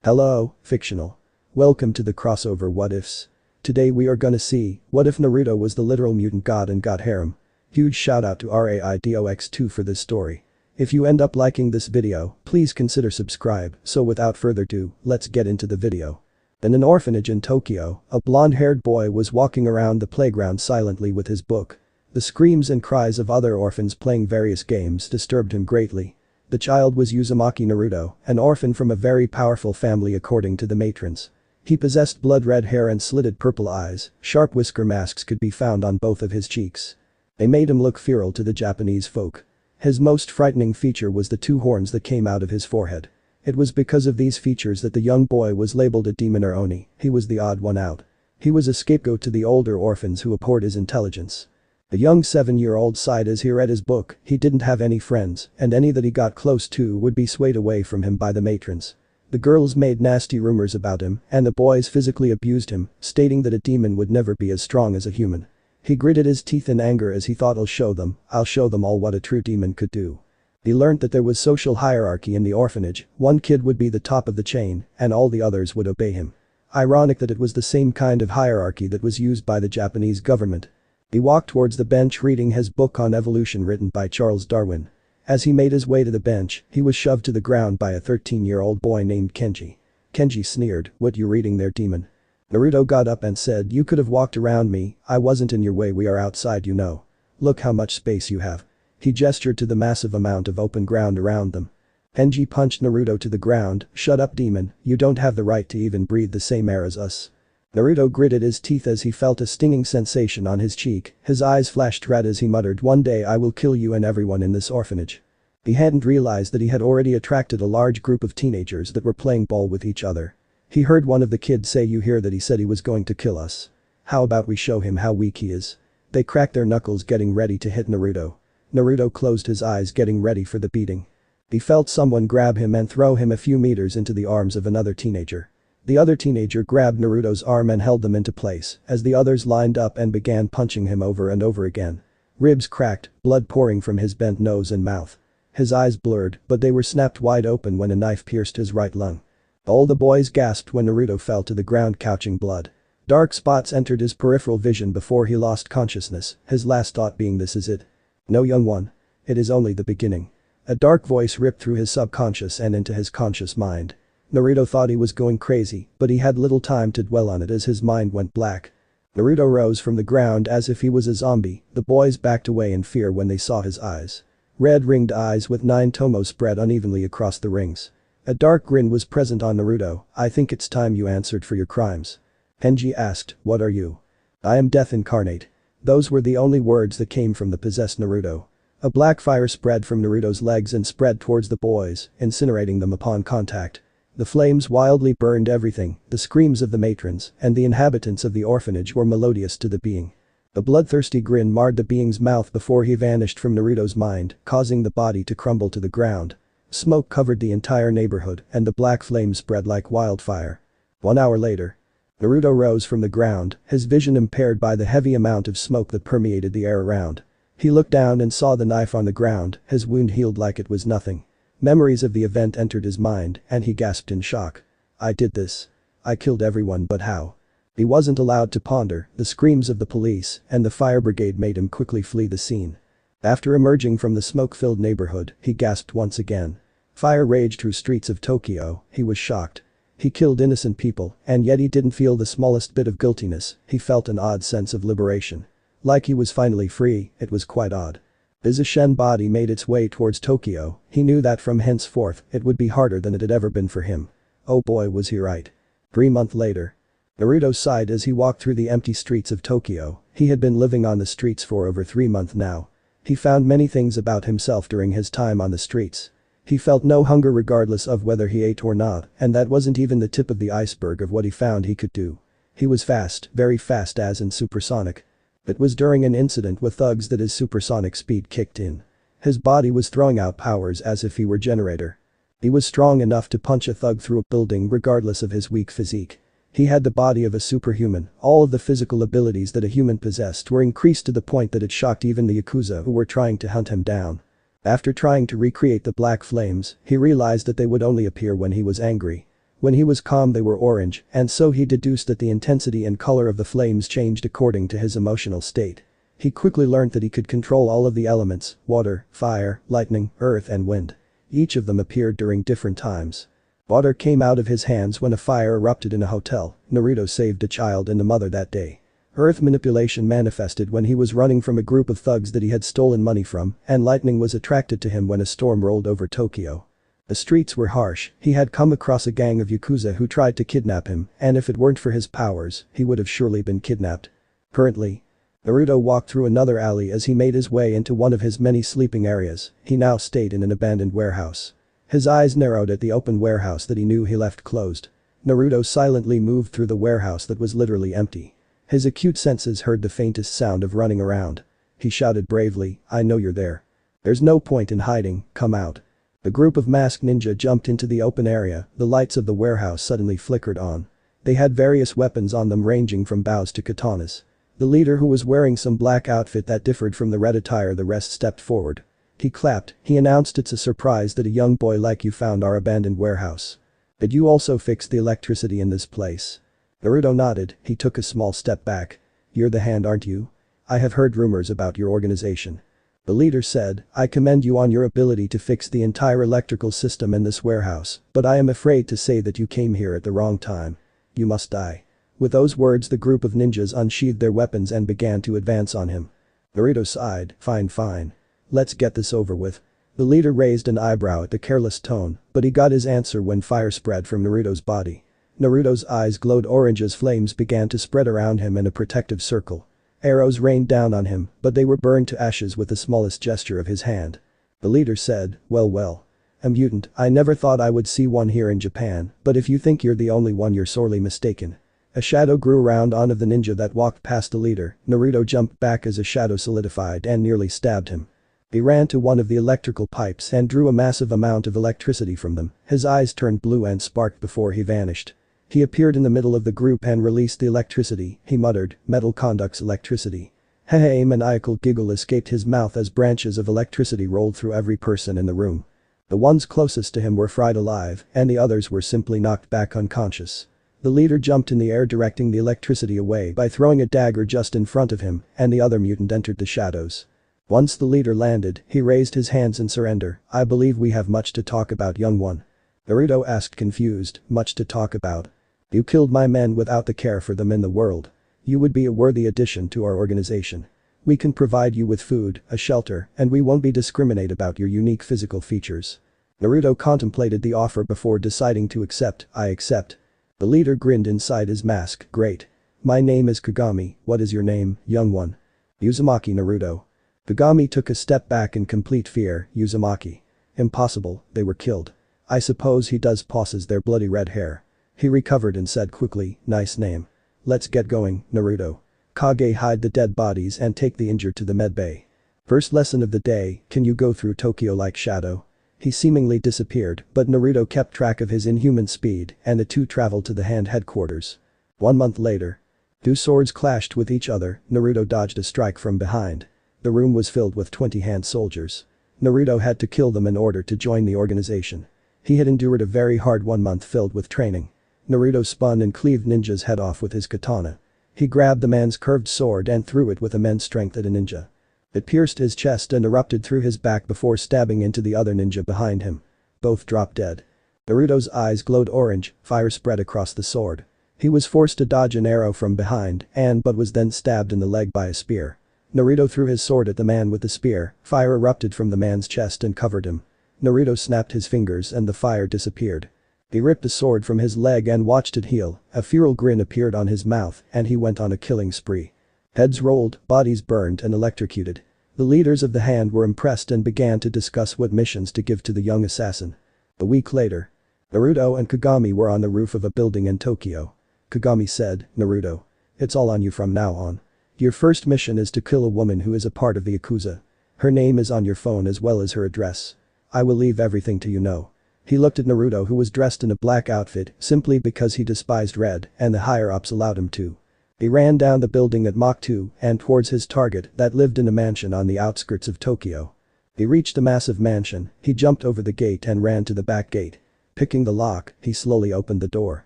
Hello, fictional. Welcome to the crossover What Ifs. Today we are gonna see, what if Naruto was the literal mutant god and got harem? Huge shout out to RAIDOX2 for this story. If you end up liking this video, please consider subscribe, so without further ado, let's get into the video. In an orphanage in Tokyo, a blonde-haired boy was walking around the playground silently with his book. The screams and cries of other orphans playing various games disturbed him greatly. The child was Uzumaki Naruto, an orphan from a very powerful family according to the matrons. He possessed blood-red hair and slitted purple eyes, sharp whisker masks could be found on both of his cheeks. They made him look feral to the Japanese folk. His most frightening feature was the two horns that came out of his forehead. It was because of these features that the young boy was labeled a demon or oni. He was the odd one out. He was a scapegoat to the older orphans who abhorred his intelligence. The young 7-year-old sighed as he read his book. He didn't have any friends, and any that he got close to would be swayed away from him by the matrons. The girls made nasty rumors about him, and the boys physically abused him, stating that a demon would never be as strong as a human. He gritted his teeth in anger as he thought I'll show them all what a true demon could do. He learned that there was social hierarchy in the orphanage. One kid would be the top of the chain, and all the others would obey him. Ironic that it was the same kind of hierarchy that was used by the Japanese government. He walked towards the bench reading his book on evolution written by Charles Darwin. As he made his way to the bench, he was shoved to the ground by a 13-year-old boy named Kenji. Kenji sneered, "What you reading there, demon?" Naruto got up and said, "You could have walked around me, I wasn't in your way, we are outside, you know. Look how much space you have." He gestured to the massive amount of open ground around them. Kenji punched Naruto to the ground, "Shut up, demon, you don't have the right to even breathe the same air as us." Naruto gritted his teeth as he felt a stinging sensation on his cheek. His eyes flashed red as he muttered, "One day I will kill you and everyone in this orphanage." He hadn't realized that he had already attracted a large group of teenagers that were playing ball with each other. He heard one of the kids say, "You hear that he said he was going to kill us? How about we show him how weak he is?" They cracked their knuckles getting ready to hit Naruto. Naruto closed his eyes getting ready for the beating. He felt someone grab him and throw him a few meters into the arms of another teenager. The other teenager grabbed Naruto's arm and held them into place as the others lined up and began punching him over and over again. Ribs cracked, blood pouring from his bent nose and mouth. His eyes blurred, but they were snapped wide open when a knife pierced his right lung. All the boys gasped when Naruto fell to the ground couching blood. Dark spots entered his peripheral vision before he lost consciousness, his last thought being, "This is it. No, young one. It is only the beginning." A dark voice ripped through his subconscious and into his conscious mind. Naruto thought he was going crazy, but he had little time to dwell on it as his mind went black. Naruto rose from the ground as if he was a zombie. The boys backed away in fear when they saw his eyes. Red ringed eyes with 9 tomos spread unevenly across the rings. A dark grin was present on Naruto. "I think it's time you answered for your crimes." Kenji asked, "What are you?" "I am Death Incarnate." Those were the only words that came from the possessed Naruto. A black fire spread from Naruto's legs and spread towards the boys, incinerating them upon contact. The flames wildly burned everything. The screams of the matrons and the inhabitants of the orphanage were melodious to the being. A bloodthirsty grin marred the being's mouth before he vanished from Naruto's mind, causing the body to crumble to the ground. Smoke covered the entire neighborhood and the black flames spread like wildfire. 1 hour later. Naruto rose from the ground, his vision impaired by the heavy amount of smoke that permeated the air around. He looked down and saw the knife on the ground, his wound healed like it was nothing. Memories of the event entered his mind and he gasped in shock. "I did this. I killed everyone, but how?" He wasn't allowed to ponder. The screams of the police and the fire brigade made him quickly flee the scene. After emerging from the smoke-filled neighborhood, he gasped once again. Fire raged through streets of Tokyo. He was shocked. He killed innocent people, and yet he didn't feel the smallest bit of guiltiness. He felt an odd sense of liberation. Like he was finally free. It was quite odd. As his Shen body made its way towards Tokyo, he knew that from henceforth it would be harder than it had ever been for him. Oh boy, was he right. 3 months later. Naruto sighed as he walked through the empty streets of Tokyo. He had been living on the streets for over 3 months now. He found many things about himself during his time on the streets. He felt no hunger regardless of whether he ate or not, and that wasn't even the tip of the iceberg of what he found he could do. He was fast, very fast, as in supersonic. It was during an incident with thugs that his supersonic speed kicked in. His body was throwing out powers as if he were generator. He was strong enough to punch a thug through a building regardless of his weak physique. He had the body of a superhuman. All of the physical abilities that a human possessed were increased to the point that it shocked even the Yakuza who were trying to hunt him down. After trying to recreate the black flames, he realized that they would only appear when he was angry. When he was calm they were orange, and so he deduced that the intensity and color of the flames changed according to his emotional state. He quickly learned that he could control all of the elements: water, fire, lightning, earth and wind. Each of them appeared during different times. Water came out of his hands when a fire erupted in a hotel. Naruto saved a child and a mother that day. Earth manipulation manifested when he was running from a group of thugs that he had stolen money from, and lightning was attracted to him when a storm rolled over Tokyo. The streets were harsh. He had come across a gang of yakuza who tried to kidnap him, and if it weren't for his powers, he would have surely been kidnapped. Currently, Naruto walked through another alley as he made his way into one of his many sleeping areas. He now stayed in an abandoned warehouse. His eyes narrowed at the open warehouse that he knew he left closed. Naruto silently moved through the warehouse that was literally empty. His acute senses heard the faintest sound of running around. He shouted bravely, "I know you're there. There's no point in hiding, come out." The group of masked ninja jumped into the open area. The lights of the warehouse suddenly flickered on. They had various weapons on them ranging from bows to katanas. The leader, who was wearing some black outfit that differed from the red attire the rest, stepped forward. He clapped. He announced, "It's a surprise that a young boy like you found our abandoned warehouse. Did you also fix the electricity in this place?" Naruto nodded. He took a small step back. "You're the hand, aren't you? I have heard rumors about your organization." The leader said, "I commend you on your ability to fix the entire electrical system in this warehouse, but I am afraid to say that you came here at the wrong time. You must die." With those words, the group of ninjas unsheathed their weapons and began to advance on him. Naruto sighed, Fine. Let's get this over with." The leader raised an eyebrow at the careless tone, but he got his answer when fire spread from Naruto's body. Naruto's eyes glowed orange as flames began to spread around him in a protective circle. Arrows rained down on him, but they were burned to ashes with the smallest gesture of his hand. The leader said, Well. A mutant, I never thought I would see one here in Japan, but if you think you're the only one you're sorely mistaken." A shadow grew around on of the ninja that walked past the leader. Naruto jumped back as a shadow solidified and nearly stabbed him. He ran to one of the electrical pipes and drew a massive amount of electricity from them. His eyes turned blue and sparked before he vanished. He appeared in the middle of the group and released the electricity. He muttered, "Metal conducts electricity." A maniacal giggle escaped his mouth as branches of electricity rolled through every person in the room. The ones closest to him were fried alive, and the others were simply knocked back unconscious. The leader jumped in the air, directing the electricity away by throwing a dagger just in front of him, and the other mutant entered the shadows. Once the leader landed, he raised his hands in surrender. "I believe we have much to talk about, young one." Naruto asked, confused, "Much to talk about? You killed my men without the care for them in the world. You would be a worthy addition to our organization. We can provide you with food, a shelter, and we won't be discriminate about your unique physical features." Naruto contemplated the offer before deciding to accept. "I accept." The leader grinned inside his mask. "Great. My name is Kagami. What is your name, young one?" "Uzumaki Naruto." Kagami took a step back in complete fear. "Uzumaki. Impossible, they were killed. I suppose he does possess their bloody red hair." He recovered and said quickly, "Nice name. Let's get going, Naruto. Kage, hide the dead bodies and take the injured to the medbay. First lesson of the day, can you go through Tokyo like shadow?" He seemingly disappeared, but Naruto kept track of his inhuman speed, and the two traveled to the hand headquarters. 1 month later. Two swords clashed with each other. Naruto dodged a strike from behind. The room was filled with 20 hand soldiers. Naruto had to kill them in order to join the organization. He had endured a very hard 1 month filled with training. Naruto spun and cleaved Ninja's head off with his katana. He grabbed the man's curved sword and threw it with immense strength at a ninja. It pierced his chest and erupted through his back before stabbing into the other ninja behind him. Both dropped dead. Naruto's eyes glowed orange, fire spread across the sword. He was forced to dodge an arrow from behind but was then stabbed in the leg by a spear. Naruto threw his sword at the man with the spear. Fire erupted from the man's chest and covered him. Naruto snapped his fingers and the fire disappeared. He ripped the sword from his leg and watched it heal. A feral grin appeared on his mouth and he went on a killing spree. Heads rolled, bodies burned and electrocuted. The leaders of the hand were impressed and began to discuss what missions to give to the young assassin. A week later. Naruto and Kagami were on the roof of a building in Tokyo. Kagami said, "Naruto. It's all on you from now on. Your first mission is to kill a woman who is a part of the Yakuza. Her name is on your phone as well as her address. I will leave everything to you know." He looked at Naruto, who was dressed in a black outfit simply because he despised red and the higher-ups allowed him to. He ran down the building at Mach 2 and towards his target that lived in a mansion on the outskirts of Tokyo. He reached the massive mansion, he jumped over the gate and ran to the back gate. Picking the lock, he slowly opened the door.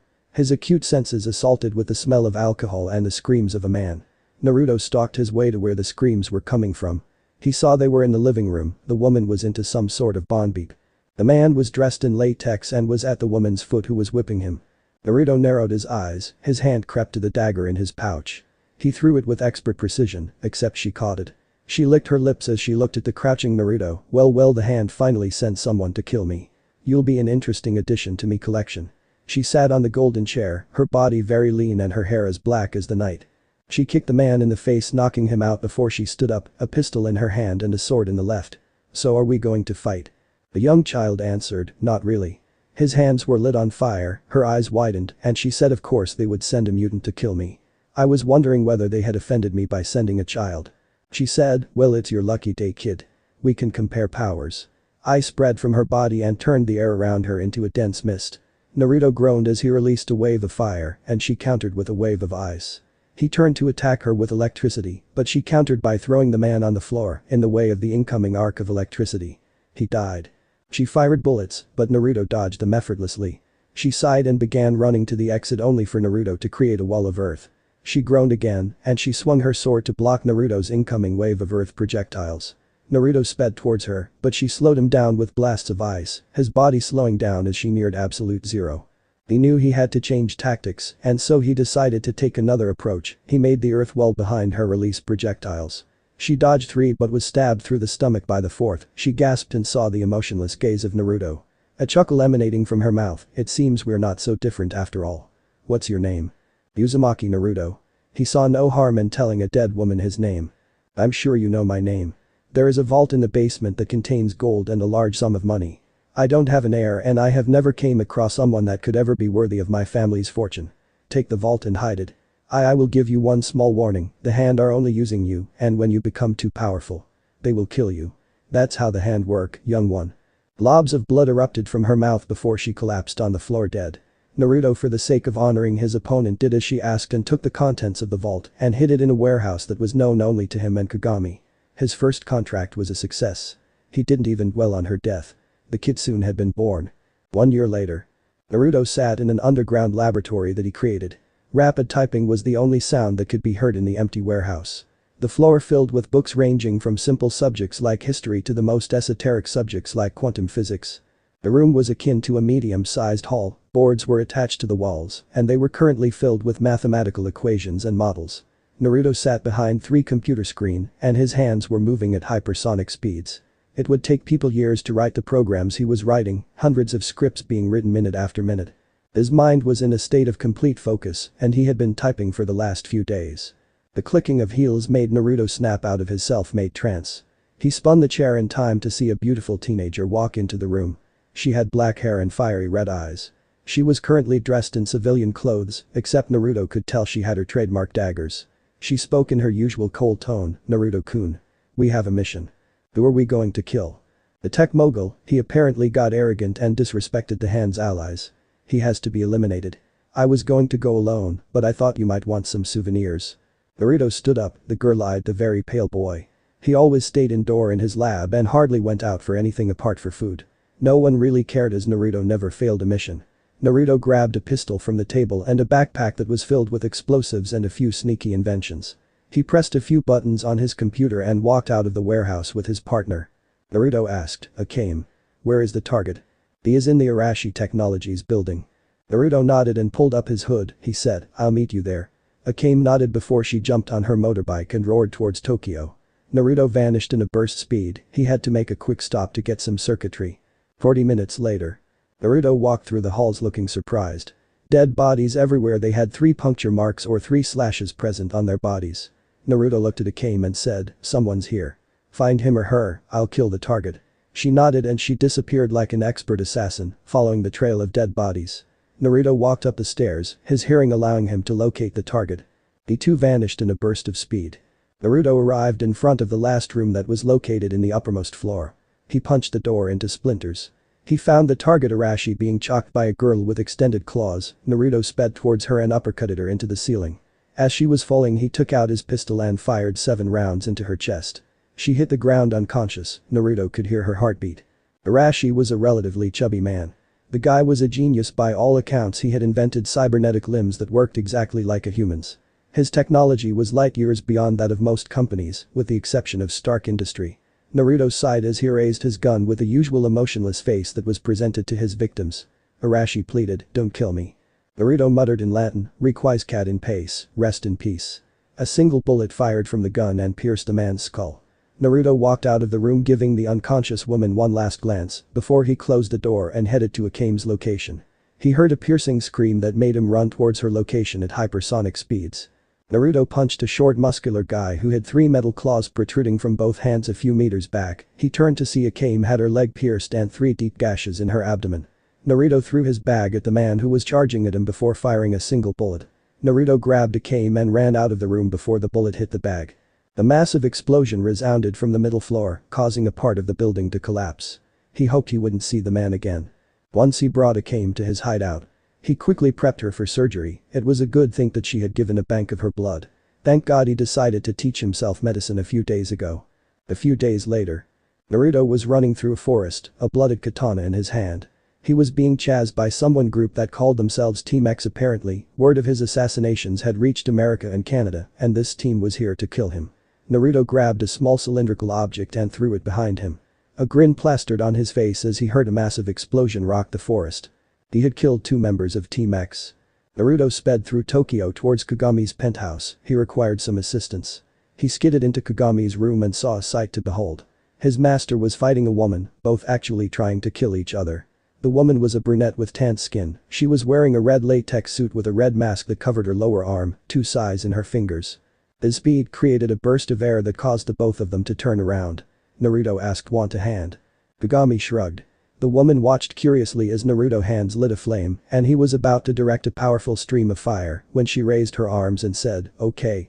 His acute senses assaulted with the smell of alcohol and the screams of a man. Naruto stalked his way to where the screams were coming from. He saw they were in the living room. The woman was into some sort of bond beep. The man was dressed in latex and was at the woman's foot who was whipping him. Naruto narrowed his eyes, his hand crept to the dagger in his pouch. He threw it with expert precision, except she caught it. She licked her lips as she looked at the crouching Naruto. Well, the hand finally sent someone to kill me. You'll be an interesting addition to me collection. She sat on the golden chair, her body very lean and her hair as black as the night. She kicked the man in the face, knocking him out before she stood up, a pistol in her hand and a sword in the left. So are we going to fight? The young child answered, not really. His hands were lit on fire, her eyes widened, and she said of course they would send a mutant to kill me. I was wondering whether they had offended me by sending a child. She said, well, it's your lucky day, kid. We can compare powers. Ice spread from her body and turned the air around her into a dense mist. Naruto groaned as he released a wave of fire and she countered with a wave of ice. He turned to attack her with electricity, but she countered by throwing the man on the floor in the way of the incoming arc of electricity. He died. She fired bullets, but Naruto dodged them effortlessly. She sighed and began running to the exit only for Naruto to create a wall of earth. She groaned again and she swung her sword to block Naruto's incoming wave of earth projectiles. Naruto sped towards her, but she slowed him down with blasts of ice, his body slowing down as she neared absolute zero. He knew he had to change tactics, and so he decided to take another approach. He made the earth wall behind her release projectiles. She dodged 3 but was stabbed through the stomach by the 4th. She gasped and saw the emotionless gaze of Naruto. A chuckle emanating from her mouth. It seems we're not so different after all. What's your name? Uzumaki Naruto. He saw no harm in telling a dead woman his name. I'm sure you know my name. There is a vault in the basement that contains gold and a large sum of money. I don't have an heir and I have never came across someone that could ever be worthy of my family's fortune. Take the vault and hide it. I will give you one small warning, the hand are only using you, and when you become too powerful, they will kill you. That's how the hand work, young one. Blobs of blood erupted from her mouth before she collapsed on the floor dead. Naruto, for the sake of honoring his opponent, did as she asked and took the contents of the vault and hid it in a warehouse that was known only to him and Kagami. His first contract was a success. He didn't even dwell on her death. The kitsune had been born. 1 year later. Naruto sat in an underground laboratory that he created. Rapid typing was the only sound that could be heard in the empty warehouse. The floor filled with books ranging from simple subjects like history to the most esoteric subjects like quantum physics. The room was akin to a medium-sized hall, boards were attached to the walls, and they were currently filled with mathematical equations and models. Naruto sat behind 3 computer screen and his hands were moving at hypersonic speeds. It would take people years to write the programs he was writing, hundreds of scripts being written minute after minute. His mind was in a state of complete focus and he had been typing for the last few days. The clicking of heels made Naruto snap out of his self-made trance. He spun the chair in time to see a beautiful teenager walk into the room. She had black hair and fiery red eyes. She was currently dressed in civilian clothes, except Naruto could tell she had her trademark daggers. She spoke in her usual cold tone, Naruto-kun. We have a mission. Who are we going to kill? The tech mogul, he apparently got arrogant and disrespected the hand's allies. He has to be eliminated. I was going to go alone, but I thought you might want some souvenirs. Naruto stood up, the girl-eyed the very pale boy. He always stayed indoor in his lab and hardly went out for anything apart for food. No one really cared as Naruto never failed a mission. Naruto grabbed a pistol from the table and a backpack that was filled with explosives and a few sneaky inventions. He pressed a few buttons on his computer and walked out of the warehouse with his partner. Naruto asked, Akame. Where is the target? He is in the Arashi Technologies building. Naruto nodded and pulled up his hood, he said, I'll meet you there. Akame nodded before she jumped on her motorbike and roared towards Tokyo. Naruto vanished in a burst speed, he had to make a quick stop to get some circuitry. 40 minutes later. Naruto walked through the halls looking surprised. Dead bodies everywhere, they had 3 puncture marks or 3 slashes present on their bodies. Naruto looked at Akame and said, someone's here. Find him or her, I'll kill the target. She nodded and she disappeared like an expert assassin, following the trail of dead bodies. Naruto walked up the stairs, his hearing allowing him to locate the target. He too vanished in a burst of speed. Naruto arrived in front of the last room that was located in the uppermost floor. He punched the door into splinters. He found the target Arashi being chalked by a girl with extended claws. Naruto sped towards her and uppercutted her into the ceiling. As she was falling, he took out his pistol and fired 7 rounds into her chest. She hit the ground unconscious. Naruto could hear her heartbeat. Arashi was a relatively chubby man. The guy was a genius by all accounts. He had invented cybernetic limbs that worked exactly like a human's. His technology was light years beyond that of most companies, with the exception of Stark Industry. Naruto sighed as he raised his gun with the usual emotionless face that was presented to his victims. Arashi pleaded, "Don't kill me." Naruto muttered in Latin, "Requiescat in pace, rest in peace." A single bullet fired from the gun and pierced the man's skull. Naruto walked out of the room, giving the unconscious woman one last glance before he closed the door and headed to Akame's location. He heard a piercing scream that made him run towards her location at hypersonic speeds. Naruto punched a short muscular guy who had 3 metal claws protruding from both hands a few meters back. He turned to see Akame had her leg pierced and 3 deep gashes in her abdomen. Naruto threw his bag at the man who was charging at him before firing a single bullet. Naruto grabbed Akame and ran out of the room before the bullet hit the bag. A massive explosion resounded from the middle floor, causing a part of the building to collapse. He hoped he wouldn't see the man again. Once he brought Akame to his hideout. He quickly prepped her for surgery. It was a good thing that she had given a bank of her blood. Thank God he decided to teach himself medicine a few days ago. A few days later. Naruto was running through a forest, a blooded katana in his hand. He was being chased by someone group that called themselves Team X. Apparently, word of his assassinations had reached America and Canada, and this team was here to kill him. Naruto grabbed a small cylindrical object and threw it behind him. A grin plastered on his face as he heard a massive explosion rock the forest. He had killed 2 members of Team X. Naruto sped through Tokyo towards Kagami's penthouse. He required some assistance. He skidded into Kagami's room and saw a sight to behold. His master was fighting a woman, both actually trying to kill each other. The woman was a brunette with tanned skin. She was wearing a red latex suit with a red mask that covered her lower arm, 2 sais in her fingers. His speed created a burst of air that caused the both of them to turn around. Naruto asked, "Want a hand?" Kagami shrugged. The woman watched curiously as Naruto's hands lit aflame and he was about to direct a powerful stream of fire when she raised her arms and said, "Okay.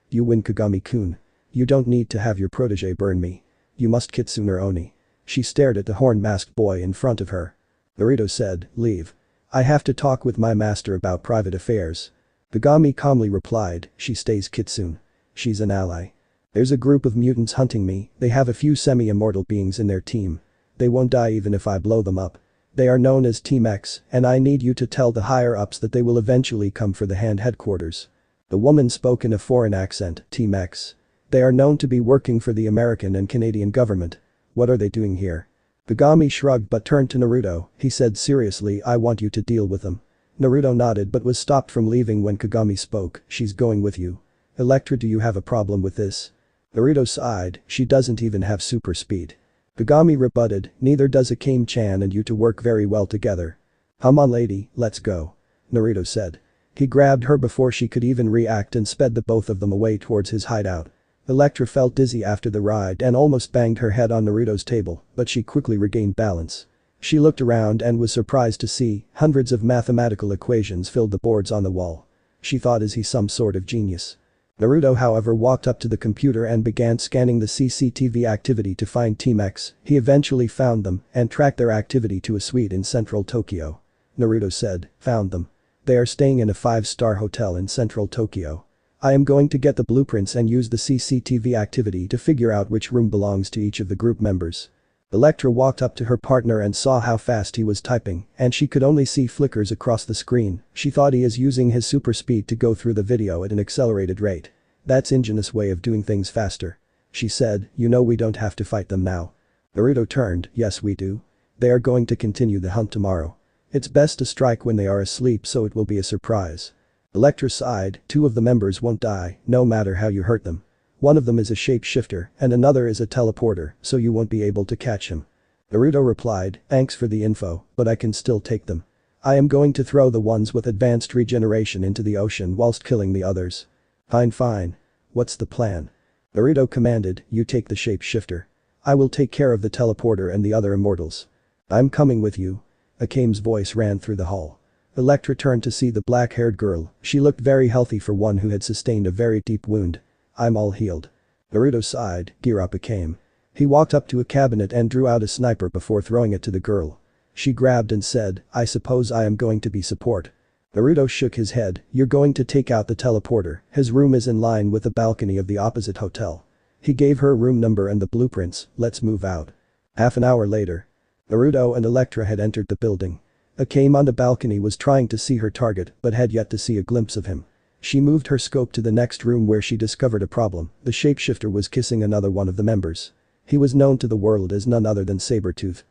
You win, Kagami-kun. You don't need to have your protege burn me. You must Kitsune Oni." She stared at the horn-masked boy in front of her. Naruto said, "Leave. I have to talk with my master about private affairs." Kagami calmly replied, "She stays Kitsune. She's an ally. There's a group of mutants hunting me. They have a few semi-immortal beings in their team. They won't die even if I blow them up. They are known as Team X, and I need you to tell the higher-ups that they will eventually come for the hand headquarters." The woman spoke in a foreign accent, "Team X. They are known to be working for the American and Canadian government. What are they doing here?" Kagami shrugged but turned to Naruto. He said seriously, "I want you to deal with them." Naruto nodded but was stopped from leaving when Kagami spoke, "She's going with you. Electra, do you have a problem with this?" Naruto sighed, "She doesn't even have super speed." Kagami rebutted, "Neither does Akame-chan, and you two work very well together." "Come on lady, let's go," Naruto said. He grabbed her before she could even react and sped the both of them away towards his hideout. Electra felt dizzy after the ride and almost banged her head on Naruto's table, but she quickly regained balance. She looked around and was surprised to see hundreds of mathematical equations filled the boards on the wall. She thought, is he some sort of genius? Naruto however walked up to the computer and began scanning the CCTV activity to find Team X. He eventually found them and tracked their activity to a suite in central Tokyo. Naruto said, "Found them. They are staying in a 5-star hotel in central Tokyo. I am going to get the blueprints and use the CCTV activity to figure out which room belongs to each of the group members." Electra walked up to her partner and saw how fast he was typing, and she could only see flickers across the screen. She thought he is using his super speed to go through the video at an accelerated rate. "That's ingenious way of doing things faster." She said, "You know we don't have to fight them now." Naruto turned, "Yes we do. They are going to continue the hunt tomorrow. It's best to strike when they are asleep so it will be a surprise." Electra sighed, "2 of the members won't die, no matter how you hurt them. One of them is a shapeshifter and another is a teleporter, so you won't be able to catch him." Naruto replied, "Thanks for the info, but I can still take them. I am going to throw the ones with advanced regeneration into the ocean whilst killing the others." Fine. What's the plan?" Naruto commanded, "You take the shapeshifter. I will take care of the teleporter and the other immortals." "I'm coming with you." Akame's voice ran through the hall. Electra turned to see the black-haired girl. She looked very healthy for one who had sustained a very deep wound. "I'm all healed." Naruto sighed, "Gear up Akame." He walked up to a cabinet and drew out a sniper before throwing it to the girl. She grabbed and said, "I suppose I am going to be support." Naruto shook his head, "You're going to take out the teleporter. His room is in line with the balcony of the opposite hotel." He gave her a room number and the blueprints. "Let's move out." Half an hour later. Naruto and Electra had entered the building. Akame on the balcony was trying to see her target but had yet to see a glimpse of him. She moved her scope to the next room where she discovered a problem. The shapeshifter was kissing another one of the members. He was known to the world as none other than Sabretooth.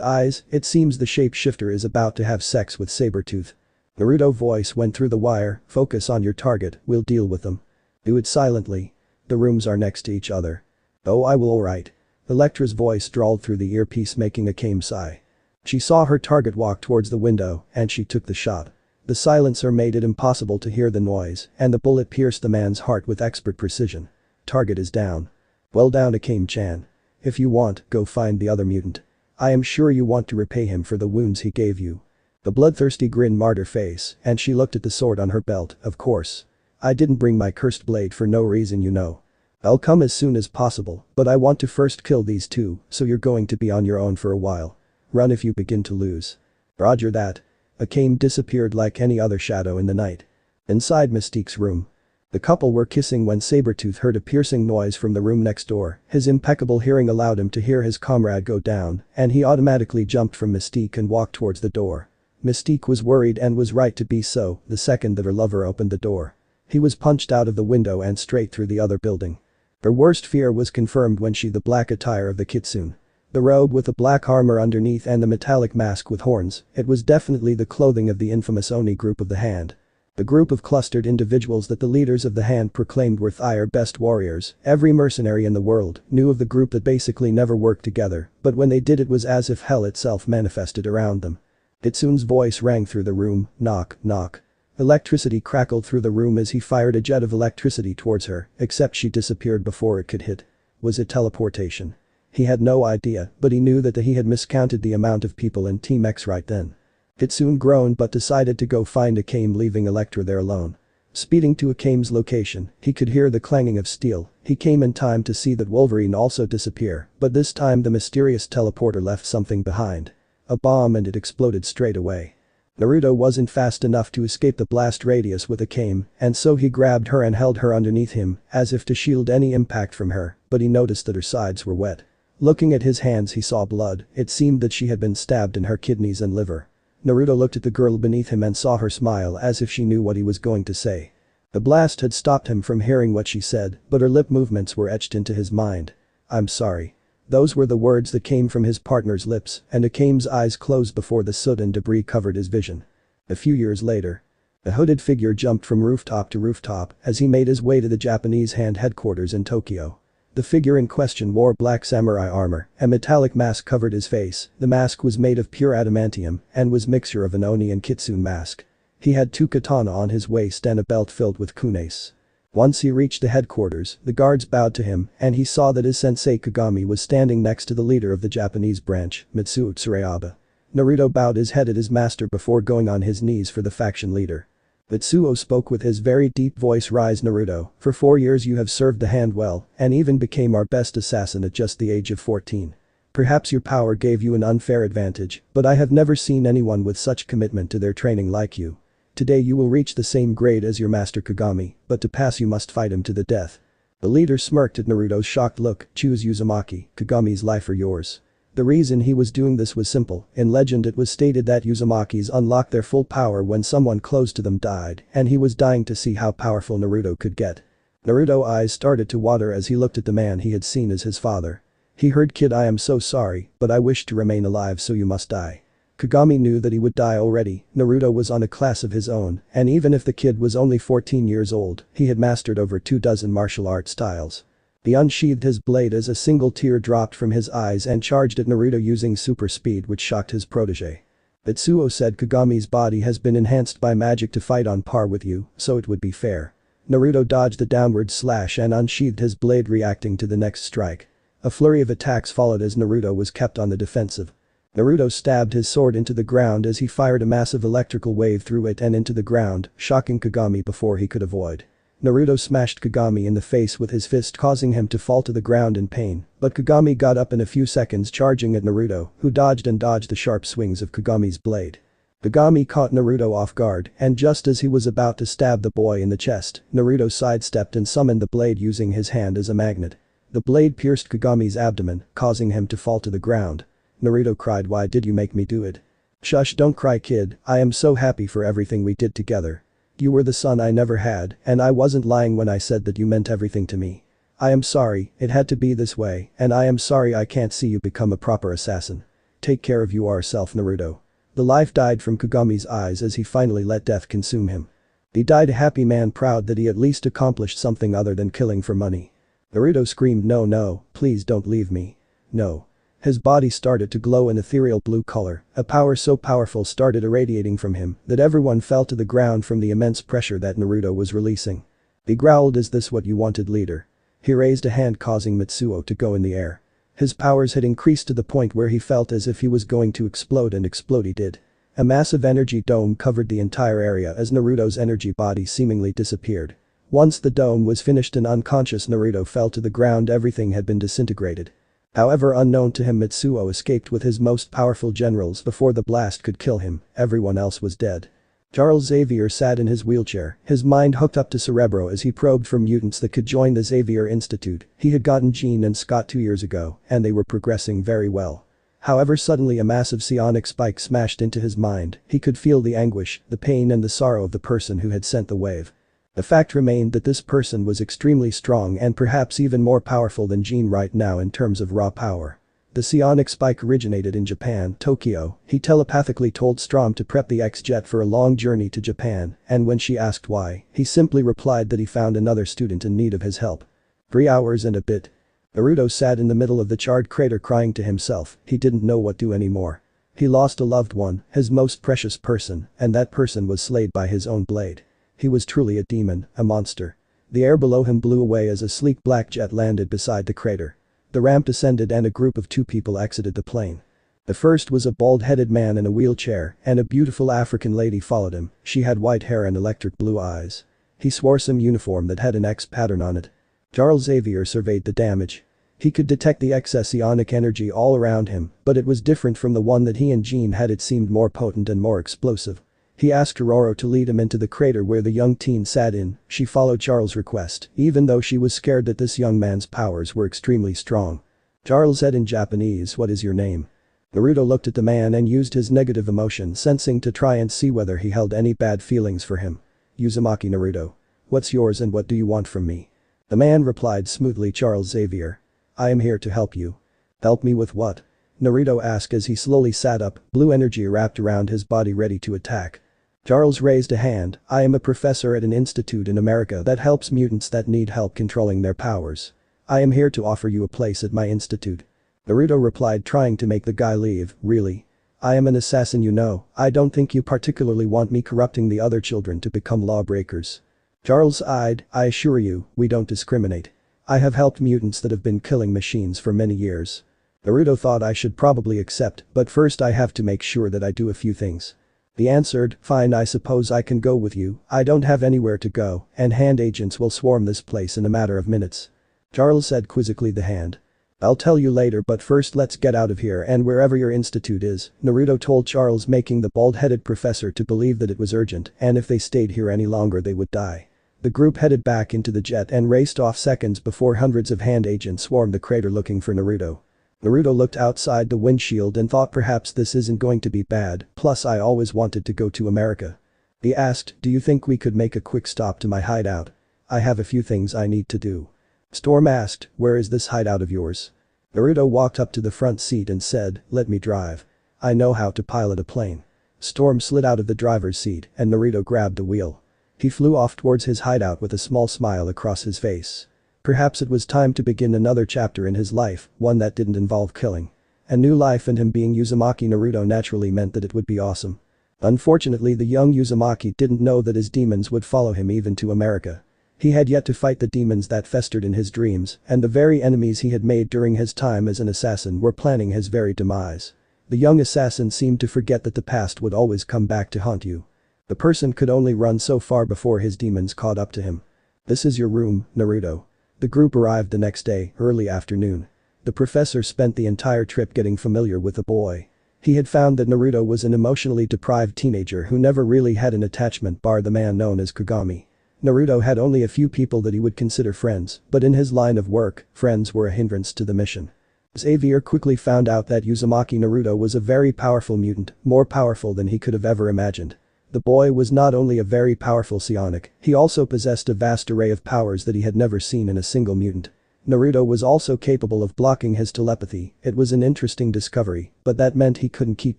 Eyes, it seems the shapeshifter is about to have sex with Sabretooth. Naruto's voice went through the wire, focus on your target, we'll deal with them. Do it silently. The rooms are next to each other. Oh, I will, alright. Electra's voice drawled through the earpiece, making Akame sigh. She saw her target walk towards the window and she took the shot. The silencer made it impossible to hear the noise and the bullet pierced the man's heart with expert precision. Target is down. Well down, Akame-chan. If you want, go find the other mutant. I am sure you want to repay him for the wounds he gave you. The bloodthirsty grin marred her face and she looked at the sword on her belt. Of course. I didn't bring my cursed blade for no reason, you know. I'll come as soon as possible, but I want to first kill these two, so you're going to be on your own for a while. Run if you begin to lose. Roger that. Akame disappeared like any other shadow in the night. Inside Mystique's room. The couple were kissing when Sabretooth heard a piercing noise from the room next door. His impeccable hearing allowed him to hear his comrade go down, and he automatically jumped from Mystique and walked towards the door. Mystique was worried and was right to be so the second that her lover opened the door. He was punched out of the window and straight through the other building. Her worst fear was confirmed when the black attire of the kitsune. The robe with the black armor underneath and the metallic mask with horns, it was definitely the clothing of the infamous Oni group of the Hand. The group of clustered individuals that the leaders of the Hand proclaimed were their best warriors. Every mercenary in the world knew of the group that basically never worked together, but when they did it was as if hell itself manifested around them. Kitsune's voice rang through the room, knock, knock. Electricity crackled through the room as he fired a jet of electricity towards her, except she disappeared before it could hit. Was it teleportation? He had no idea, but he knew that he had miscounted the amount of people in Team X right then. Kitsune groaned but decided to go find Akame, leaving Electra there alone. Speeding to Akame's location, he could hear the clanging of steel. He came in time to see that Wolverine also disappear, but this time the mysterious teleporter left something behind. A bomb, and it exploded straight away. Naruto wasn't fast enough to escape the blast radius with Akame, and so he grabbed her and held her underneath him, as if to shield any impact from her, but he noticed that her sides were wet. Looking at his hands he saw blood. It seemed that she had been stabbed in her kidneys and liver. Naruto looked at the girl beneath him and saw her smile as if she knew what he was going to say. The blast had stopped him from hearing what she said, but her lip movements were etched into his mind. I'm sorry. Those were the words that came from his partner's lips, and Akame's eyes closed before the soot and debris covered his vision. A few years later. A hooded figure jumped from rooftop to rooftop as he made his way to the Japanese Hand headquarters in Tokyo. The figure in question wore black samurai armor, a metallic mask covered his face. The mask was made of pure adamantium and was mixture of an Oni and Kitsune mask. He had two katana on his waist and a belt filled with kunes. Once he reached the headquarters, the guards bowed to him and he saw that his sensei Kagami was standing next to the leader of the Japanese branch, Mitsuo Tsurayaba. Naruto bowed his head at his master before going on his knees for the faction leader. Mitsuo spoke with his very deep voice. Rise, Naruto, for 4 years you have served the Hand well and even became our best assassin at just the age of 14. Perhaps your power gave you an unfair advantage, but I have never seen anyone with such commitment to their training like you. Today you will reach the same grade as your master Kagami, but to pass you must fight him to the death. The leader smirked at Naruto's shocked look. Choose Uzumaki, Kagami's life or yours. The reason he was doing this was simple. In legend it was stated that Uzumakis unlocked their full power when someone close to them died, and he was dying to see how powerful Naruto could get. Naruto's eyes started to water as he looked at the man he had seen as his father. He heard, kid, I am so sorry, but I wish to remain alive, so you must die. Kagami knew that he would die already. Naruto was on a class of his own, and even if the kid was only 14 years old, he had mastered over 24 martial art styles. He unsheathed his blade as a single tear dropped from his eyes and charged at Naruto using super speed, which shocked his protege. Mitsuo said, Kagami's body has been enhanced by magic to fight on par with you, so it would be fair. Naruto dodged the downward slash and unsheathed his blade, reacting to the next strike. A flurry of attacks followed as Naruto was kept on the defensive. Naruto stabbed his sword into the ground as he fired a massive electrical wave through it and into the ground, shocking Kagami before he could avoid. Naruto smashed Kagami in the face with his fist, causing him to fall to the ground in pain, but Kagami got up in a few seconds, charging at Naruto, who dodged and dodged the sharp swings of Kagami's blade. Kagami caught Naruto off guard, and just as he was about to stab the boy in the chest, Naruto sidestepped and summoned the blade using his hand as a magnet. The blade pierced Kagami's abdomen, causing him to fall to the ground. Naruto cried, why did you make me do it? Shush, don't cry kid, I am so happy for everything we did together. You were the son I never had, and I wasn't lying when I said that you meant everything to me. I am sorry, it had to be this way, and I am sorry I can't see you become a proper assassin. Take care of yourself, Naruto. The life died from Kagami's eyes as he finally let death consume him. He died a happy man, proud that he at least accomplished something other than killing for money. Naruto screamed, no, please don't leave me. No. His body started to glow an ethereal blue color, a power so powerful started irradiating from him that everyone fell to the ground from the immense pressure that Naruto was releasing. He growled, is this what you wanted, leader? He raised a hand causing Mitsuo to go in the air. His powers had increased to the point where he felt as if he was going to explode, and explode he did. A massive energy dome covered the entire area as Naruto's energy body seemingly disappeared. Once the dome was finished and unconscious Naruto fell to the ground, everything had been disintegrated. However, unknown to him, Mitsuo escaped with his most powerful generals before the blast could kill him, everyone else was dead. Charles Xavier sat in his wheelchair, his mind hooked up to Cerebro as he probed for mutants that could join the Xavier Institute. He had gotten Jean and Scott 2 years ago, and they were progressing very well. However, suddenly a massive psionic spike smashed into his mind. He could feel the anguish, the pain and the sorrow of the person who had sent the wave. The fact remained that this person was extremely strong and perhaps even more powerful than Jean right now in terms of raw power. The psionic spike originated in Japan, Tokyo. He telepathically told Strom to prep the X-Jet for a long journey to Japan, and when she asked why, he simply replied that he found another student in need of his help. 3 hours and a bit. Naruto sat in the middle of the charred crater crying to himself, he didn't know what to do anymore. He lost a loved one, his most precious person, and that person was slayed by his own blade. He was truly a demon, a monster. The air below him blew away as a sleek black jet landed beside the crater. The ramp descended and a group of 2 people exited the plane. The first was a bald-headed man in a wheelchair, and a beautiful African lady followed him. She had white hair and electric blue eyes. He wore some uniform that had an X pattern on it. Charles Xavier surveyed the damage. He could detect the excess psionic energy all around him, but it was different from the one that he and Jean had. It seemed more potent and more explosive. He asked Aurora to lead him into the crater where the young teen sat in. She followed Charles' request, even though she was scared that this young man's powers were extremely strong. Charles said in Japanese, what is your name? Naruto looked at the man and used his negative emotion sensing to try and see whether he held any bad feelings for him. Uzumaki Naruto. What's yours and what do you want from me? The man replied smoothly, Charles Xavier. I am here to help you. Help me with what? Naruto asked as he slowly sat up, blue energy wrapped around his body ready to attack. Charles raised a hand, I am a professor at an institute in America that helps mutants that need help controlling their powers. I am here to offer you a place at my institute. Naruto replied, trying to make the guy leave, really? I am an assassin, you know. I don't think you particularly want me corrupting the other children to become lawbreakers. Charles eyed, I assure you, we don't discriminate. I have helped mutants that have been killing machines for many years. Naruto thought I should probably accept, but first I have to make sure that I do a few things. He answered, fine, I suppose I can go with you. I don't have anywhere to go, and hand agents will swarm this place in a matter of minutes. Charles said quizzically, the hand. I'll tell you later, but first let's get out of here and wherever your institute is, Naruto told Charles, making the bald-headed professor to believe that it was urgent and if they stayed here any longer they would die. The group headed back into the jet and raced off seconds before hundreds of hand agents swarmed the crater looking for Naruto. Naruto looked outside the windshield and thought perhaps this isn't going to be bad, plus I always wanted to go to America. He asked, do you think we could make a quick stop to my hideout? I have a few things I need to do. Storm asked, where is this hideout of yours? Naruto walked up to the front seat and said, let me drive. I know how to pilot a plane. Storm slid out of the driver's seat and Naruto grabbed the wheel. He flew off towards his hideout with a small smile across his face. Perhaps it was time to begin another chapter in his life, one that didn't involve killing. A new life, and him being Uzumaki Naruto naturally meant that it would be awesome. Unfortunately, the young Uzumaki didn't know that his demons would follow him even to America. He had yet to fight the demons that festered in his dreams, and the very enemies he had made during his time as an assassin were planning his very demise. The young assassin seemed to forget that the past would always come back to haunt you. The person could only run so far before his demons caught up to him. This is your room, Naruto. The group arrived the next day, early afternoon. The professor spent the entire trip getting familiar with the boy. He had found that Naruto was an emotionally deprived teenager who never really had an attachment, bar the man known as Kagami. Naruto had only a few people that he would consider friends, but in his line of work, friends were a hindrance to the mission. Xavier quickly found out that Uzumaki Naruto was a very powerful mutant, more powerful than he could have ever imagined. The boy was not only a very powerful psionic, he also possessed a vast array of powers that he had never seen in a single mutant. Naruto was also capable of blocking his telepathy. It was an interesting discovery, but that meant he couldn't keep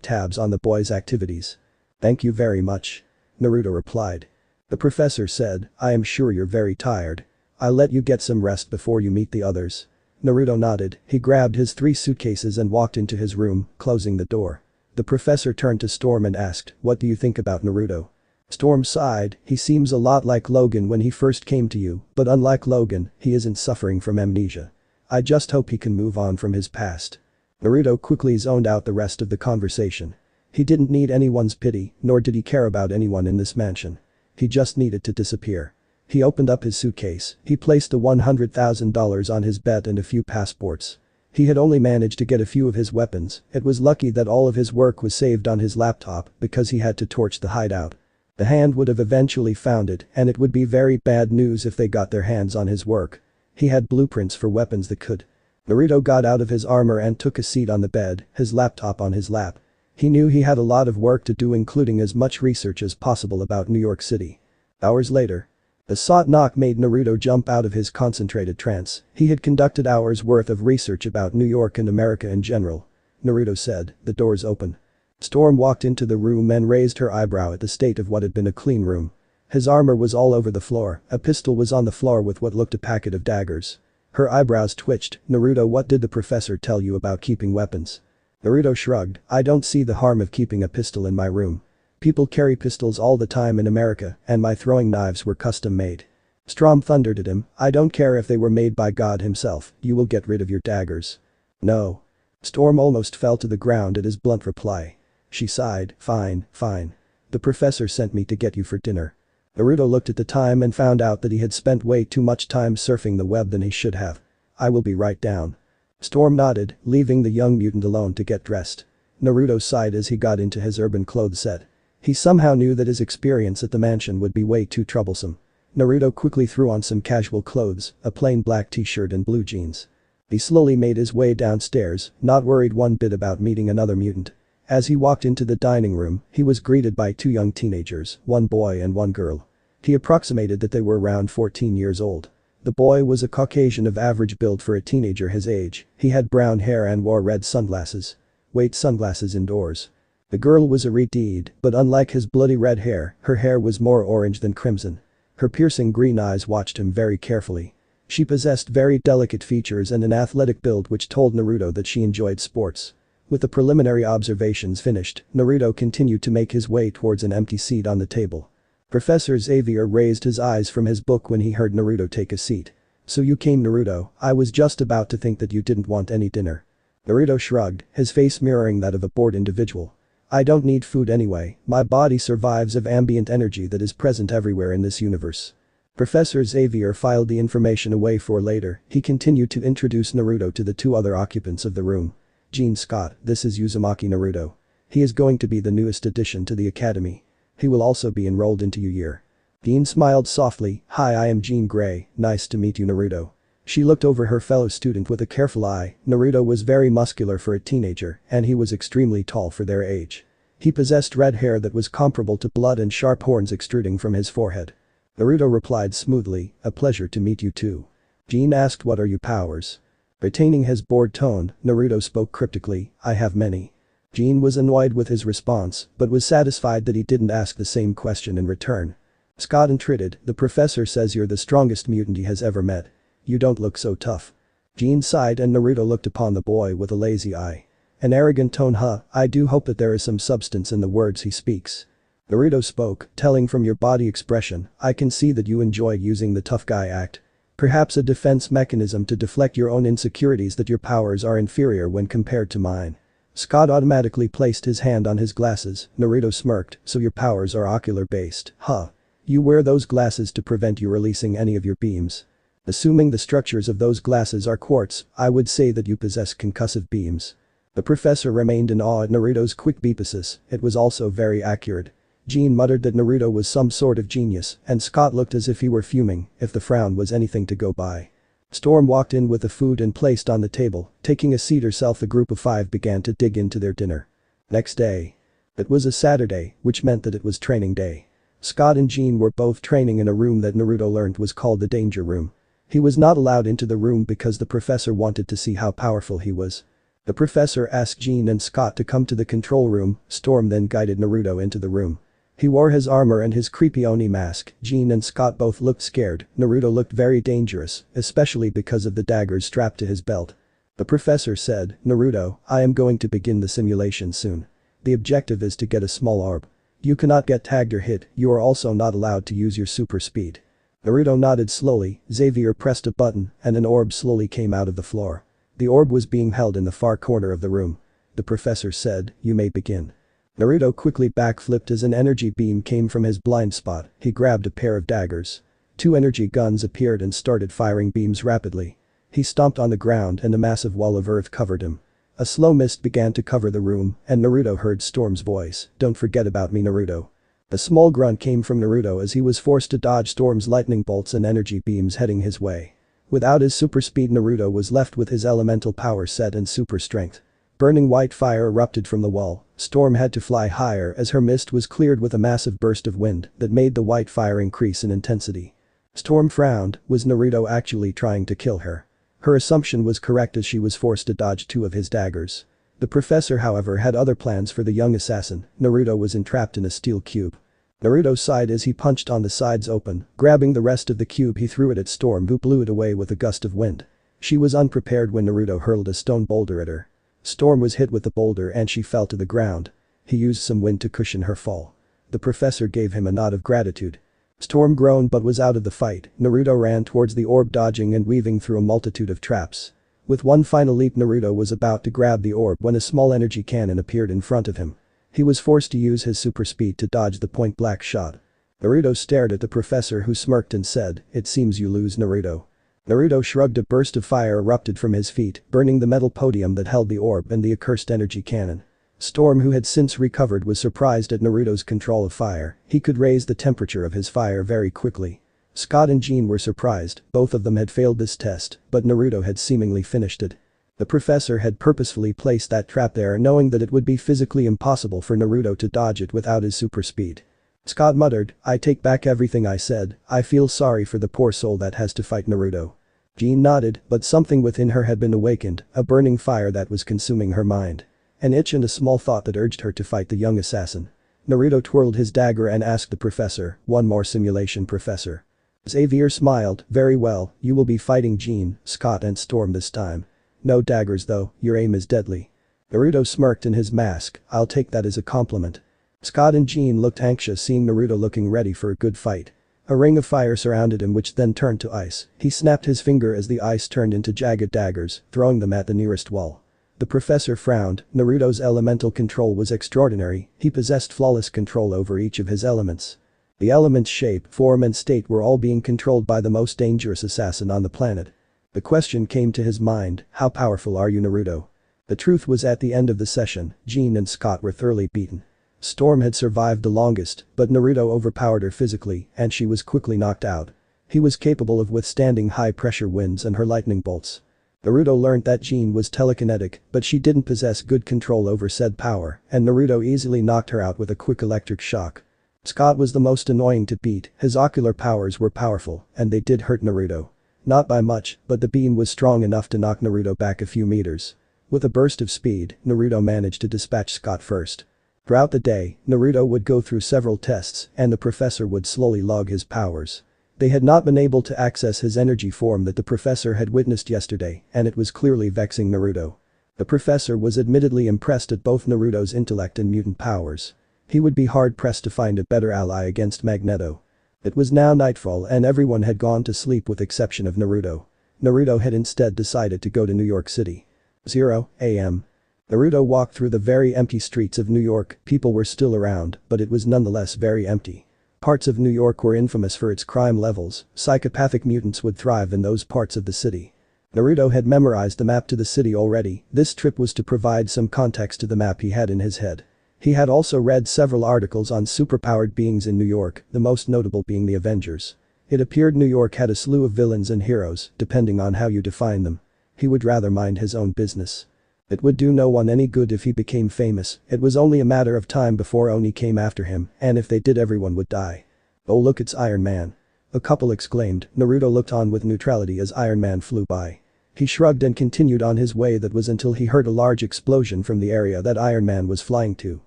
tabs on the boy's activities. "Thank you very much," Naruto replied. The professor said, "I am sure you're very tired. I'll let you get some rest before you meet the others." Naruto nodded, he grabbed his 3 suitcases and walked into his room, closing the door. The professor turned to Storm and asked, "What do you think about Naruto?" Storm sighed, "He seems a lot like Logan when he first came to you, but unlike Logan, he isn't suffering from amnesia. I just hope he can move on from his past." Naruto quickly zoned out the rest of the conversation. He didn't need anyone's pity, nor did he care about anyone in this mansion. He just needed to disappear. He opened up his suitcase, he placed the $100,000 on his bed and a few passports. He had only managed to get a few of his weapons. It was lucky that all of his work was saved on his laptop because he had to torch the hideout. The Hand would have eventually found it, and it would be very bad news if they got their hands on his work. He had blueprints for weapons that could. Naruto got out of his armor and took a seat on the bed, his laptop on his lap. He knew he had a lot of work to do, including as much research as possible about New York City. Hours later. A soft knock made Naruto jump out of his concentrated trance. He had conducted hours worth of research about New York and America in general. Naruto said, "The door's open." Storm walked into the room and raised her eyebrow at the state of what had been a clean room. His armor was all over the floor, a pistol was on the floor with what looked a packet of daggers. Her eyebrows twitched. "Naruto, what did the professor tell you about keeping weapons?" Naruto shrugged, "I don't see the harm of keeping a pistol in my room. People carry pistols all the time in America, and my throwing knives were custom made." Storm thundered at him, "I don't care if they were made by God himself, you will get rid of your daggers." "No." Storm almost fell to the ground at his blunt reply. She sighed, "Fine, fine. The professor sent me to get you for dinner." Naruto looked at the time and found out that he had spent way too much time surfing the web than he should have. "I will be right down." Storm nodded, leaving the young mutant alone to get dressed. Naruto sighed as he got into his urban clothes set. He somehow knew that his experience at the mansion would be way too troublesome. Naruto quickly threw on some casual clothes, a plain black t-shirt and blue jeans. He slowly made his way downstairs, not worried one bit about meeting another mutant. As he walked into the dining room, he was greeted by 2 young teenagers, one boy and one girl. He approximated that they were around 14 years old. The boy was a Caucasian of average build for a teenager his age, he had brown hair and wore red sunglasses. Wait, sunglasses indoors. The girl was a redhead, but unlike his bloody red hair, her hair was more orange than crimson. Her piercing green eyes watched him very carefully. She possessed very delicate features and an athletic build which told Naruto that she enjoyed sports. With the preliminary observations finished, Naruto continued to make his way towards an empty seat on the table. Professor Xavier raised his eyes from his book when he heard Naruto take a seat. "So you came, Naruto, I was just about to think that you didn't want any dinner." Naruto shrugged, his face mirroring that of a bored individual. "I don't need food anyway, my body survives of ambient energy that is present everywhere in this universe." Professor Xavier filed the information away for later. He continued to introduce Naruto to the 2 other occupants of the room. "Gene Scott, this is Uzumaki Naruto. He is going to be the newest addition to the academy. He will also be enrolled into your year." Gene smiled softly, "Hi, I am Jean Grey, nice to meet you, Naruto." She looked over her fellow student with a careful eye. Naruto was very muscular for a teenager, and he was extremely tall for their age. He possessed red hair that was comparable to blood and sharp horns extruding from his forehead. Naruto replied smoothly, "A pleasure to meet you too." Jean asked, "What are your powers?" Retaining his bored tone, Naruto spoke cryptically, "I have many." Jean was annoyed with his response, but was satisfied that he didn't ask the same question in return. Scott entreated, "The professor says you're the strongest mutant he has ever met. You don't look so tough." Jean sighed and Naruto looked upon the boy with a lazy eye. An arrogant tone, "Huh, I do hope that there is some substance in the words he speaks." Naruto spoke, telling from your body expression, "I can see that you enjoy using the tough guy act. Perhaps a defense mechanism to deflect your own insecurities that your powers are inferior when compared to mine." Scott automatically placed his hand on his glasses. Naruto smirked, "So your powers are ocular based, huh? You wear those glasses to prevent you releasing any of your beams. Assuming the structures of those glasses are quartz, I would say that you possess concussive beams." The professor remained in awe at Naruto's quick beepasis, it was also very accurate. Jean muttered that Naruto was some sort of genius, and Scott looked as if he were fuming, if the frown was anything to go by. Storm walked in with the food and placed on the table. Taking a seat herself, the group of 5 began to dig into their dinner. Next day. It was a Saturday, which meant that it was training day. Scott and Jean were both training in a room that Naruto learned was called the danger room. He was not allowed into the room because the professor wanted to see how powerful he was. The professor asked Jean and Scott to come to the control room. Storm then guided Naruto into the room. He wore his armor and his creepy Oni mask. Jean and Scott both looked scared. Naruto looked very dangerous, especially because of the daggers strapped to his belt. The professor said, "Naruto, I am going to begin the simulation soon. The objective is to get a small orb. You cannot get tagged or hit, you are also not allowed to use your super speed." Naruto nodded slowly. Xavier pressed a button and an orb slowly came out of the floor. The orb was being held in the far corner of the room. The professor said, "You may begin." Naruto quickly backflipped as an energy beam came from his blind spot. He grabbed a pair of daggers. 2 energy guns appeared and started firing beams rapidly. He stomped on the ground and a massive wall of earth covered him. A slow mist began to cover the room and Naruto heard Storm's voice, "Don't forget about me, Naruto." A small grunt came from Naruto as he was forced to dodge Storm's lightning bolts and energy beams heading his way. Without his super speed, Naruto was left with his elemental power set and super strength. Burning white fire erupted from the wall. Storm had to fly higher as her mist was cleared with a massive burst of wind that made the white fire increase in intensity. Storm frowned. Was Naruto actually trying to kill her? Her assumption was correct as she was forced to dodge 2 of his daggers. The professor, however, had other plans for the young assassin. Naruto was entrapped in a steel cube. Naruto sighed as he punched on the sides open. Grabbing the rest of the cube, he threw it at Storm, who blew it away with a gust of wind. She was unprepared when Naruto hurled a stone boulder at her. Storm was hit with the boulder and she fell to the ground. He used some wind to cushion her fall. The professor gave him a nod of gratitude. Storm groaned but was out of the fight. Naruto ran towards the orb, dodging and weaving through a multitude of traps. With one final leap, Naruto was about to grab the orb when a small energy cannon appeared in front of him. He was forced to use his super speed to dodge the point-blank shot. Naruto stared at the professor, who smirked and said, "It seems you lose, Naruto." Naruto shrugged. A burst of fire erupted from his feet, burning the metal podium that held the orb and the accursed energy cannon. Storm, who had since recovered, was surprised at Naruto's control of fire. He could raise the temperature of his fire very quickly. Scott and Jean were surprised. Both of them had failed this test, but Naruto had seemingly finished it. The professor had purposefully placed that trap there, knowing that it would be physically impossible for Naruto to dodge it without his super speed. Scott muttered, "I take back everything I said. I feel sorry for the poor soul that has to fight Naruto." Jean nodded, but something within her had been awakened, a burning fire that was consuming her mind. An itch and a small thought that urged her to fight the young assassin. Naruto twirled his dagger and asked the professor, "One more simulation, professor?" Xavier smiled, "Very well, you will be fighting Jean, Scott and Storm this time. No daggers though, your aim is deadly." Naruto smirked in his mask, "I'll take that as a compliment." Scott and Jean looked anxious, seeing Naruto looking ready for a good fight. A ring of fire surrounded him, which then turned to ice. He snapped his finger as the ice turned into jagged daggers, throwing them at the nearest wall. The professor frowned. Naruto's elemental control was extraordinary. He possessed flawless control over each of his elements. The elements' shape, form and state were all being controlled by the most dangerous assassin on the planet. The question came to his mind, how powerful are you, Naruto? The truth was, at the end of the session, Jean and Scott were thoroughly beaten. Storm had survived the longest, but Naruto overpowered her physically and she was quickly knocked out. He was capable of withstanding high-pressure winds and her lightning bolts. Naruto learned that Jean was telekinetic, but she didn't possess good control over said power, and Naruto easily knocked her out with a quick electric shock. Scott was the most annoying to beat. His ocular powers were powerful, and they did hurt Naruto. Not by much, but the beam was strong enough to knock Naruto back a few meters. With a burst of speed, Naruto managed to dispatch Scott first. Throughout the day, Naruto would go through several tests and the professor would slowly log his powers. They had not been able to access his energy form that the professor had witnessed yesterday, and it was clearly vexing Naruto. The professor was admittedly impressed at both Naruto's intellect and mutant powers. He would be hard-pressed to find a better ally against Magneto. It was now nightfall and everyone had gone to sleep with exception of Naruto. Naruto had instead decided to go to New York City. 0 a.m. Naruto walked through the very empty streets of New York. People were still around, but it was nonetheless very empty. Parts of New York were infamous for its crime levels. Psychopathic mutants would thrive in those parts of the city. Naruto had memorized the map to the city already. This trip was to provide some context to the map he had in his head. He had also read several articles on superpowered beings in New York, the most notable being the Avengers. It appeared New York had a slew of villains and heroes, depending on how you define them. He would rather mind his own business. It would do no one any good if he became famous, it was only a matter of time before Oni came after him, and if they did everyone would die. Oh look, it's Iron Man. A couple exclaimed. Naruto looked on with neutrality as Iron Man flew by. He shrugged and continued on his way, that was until he heard a large explosion from the area that Iron Man was flying to.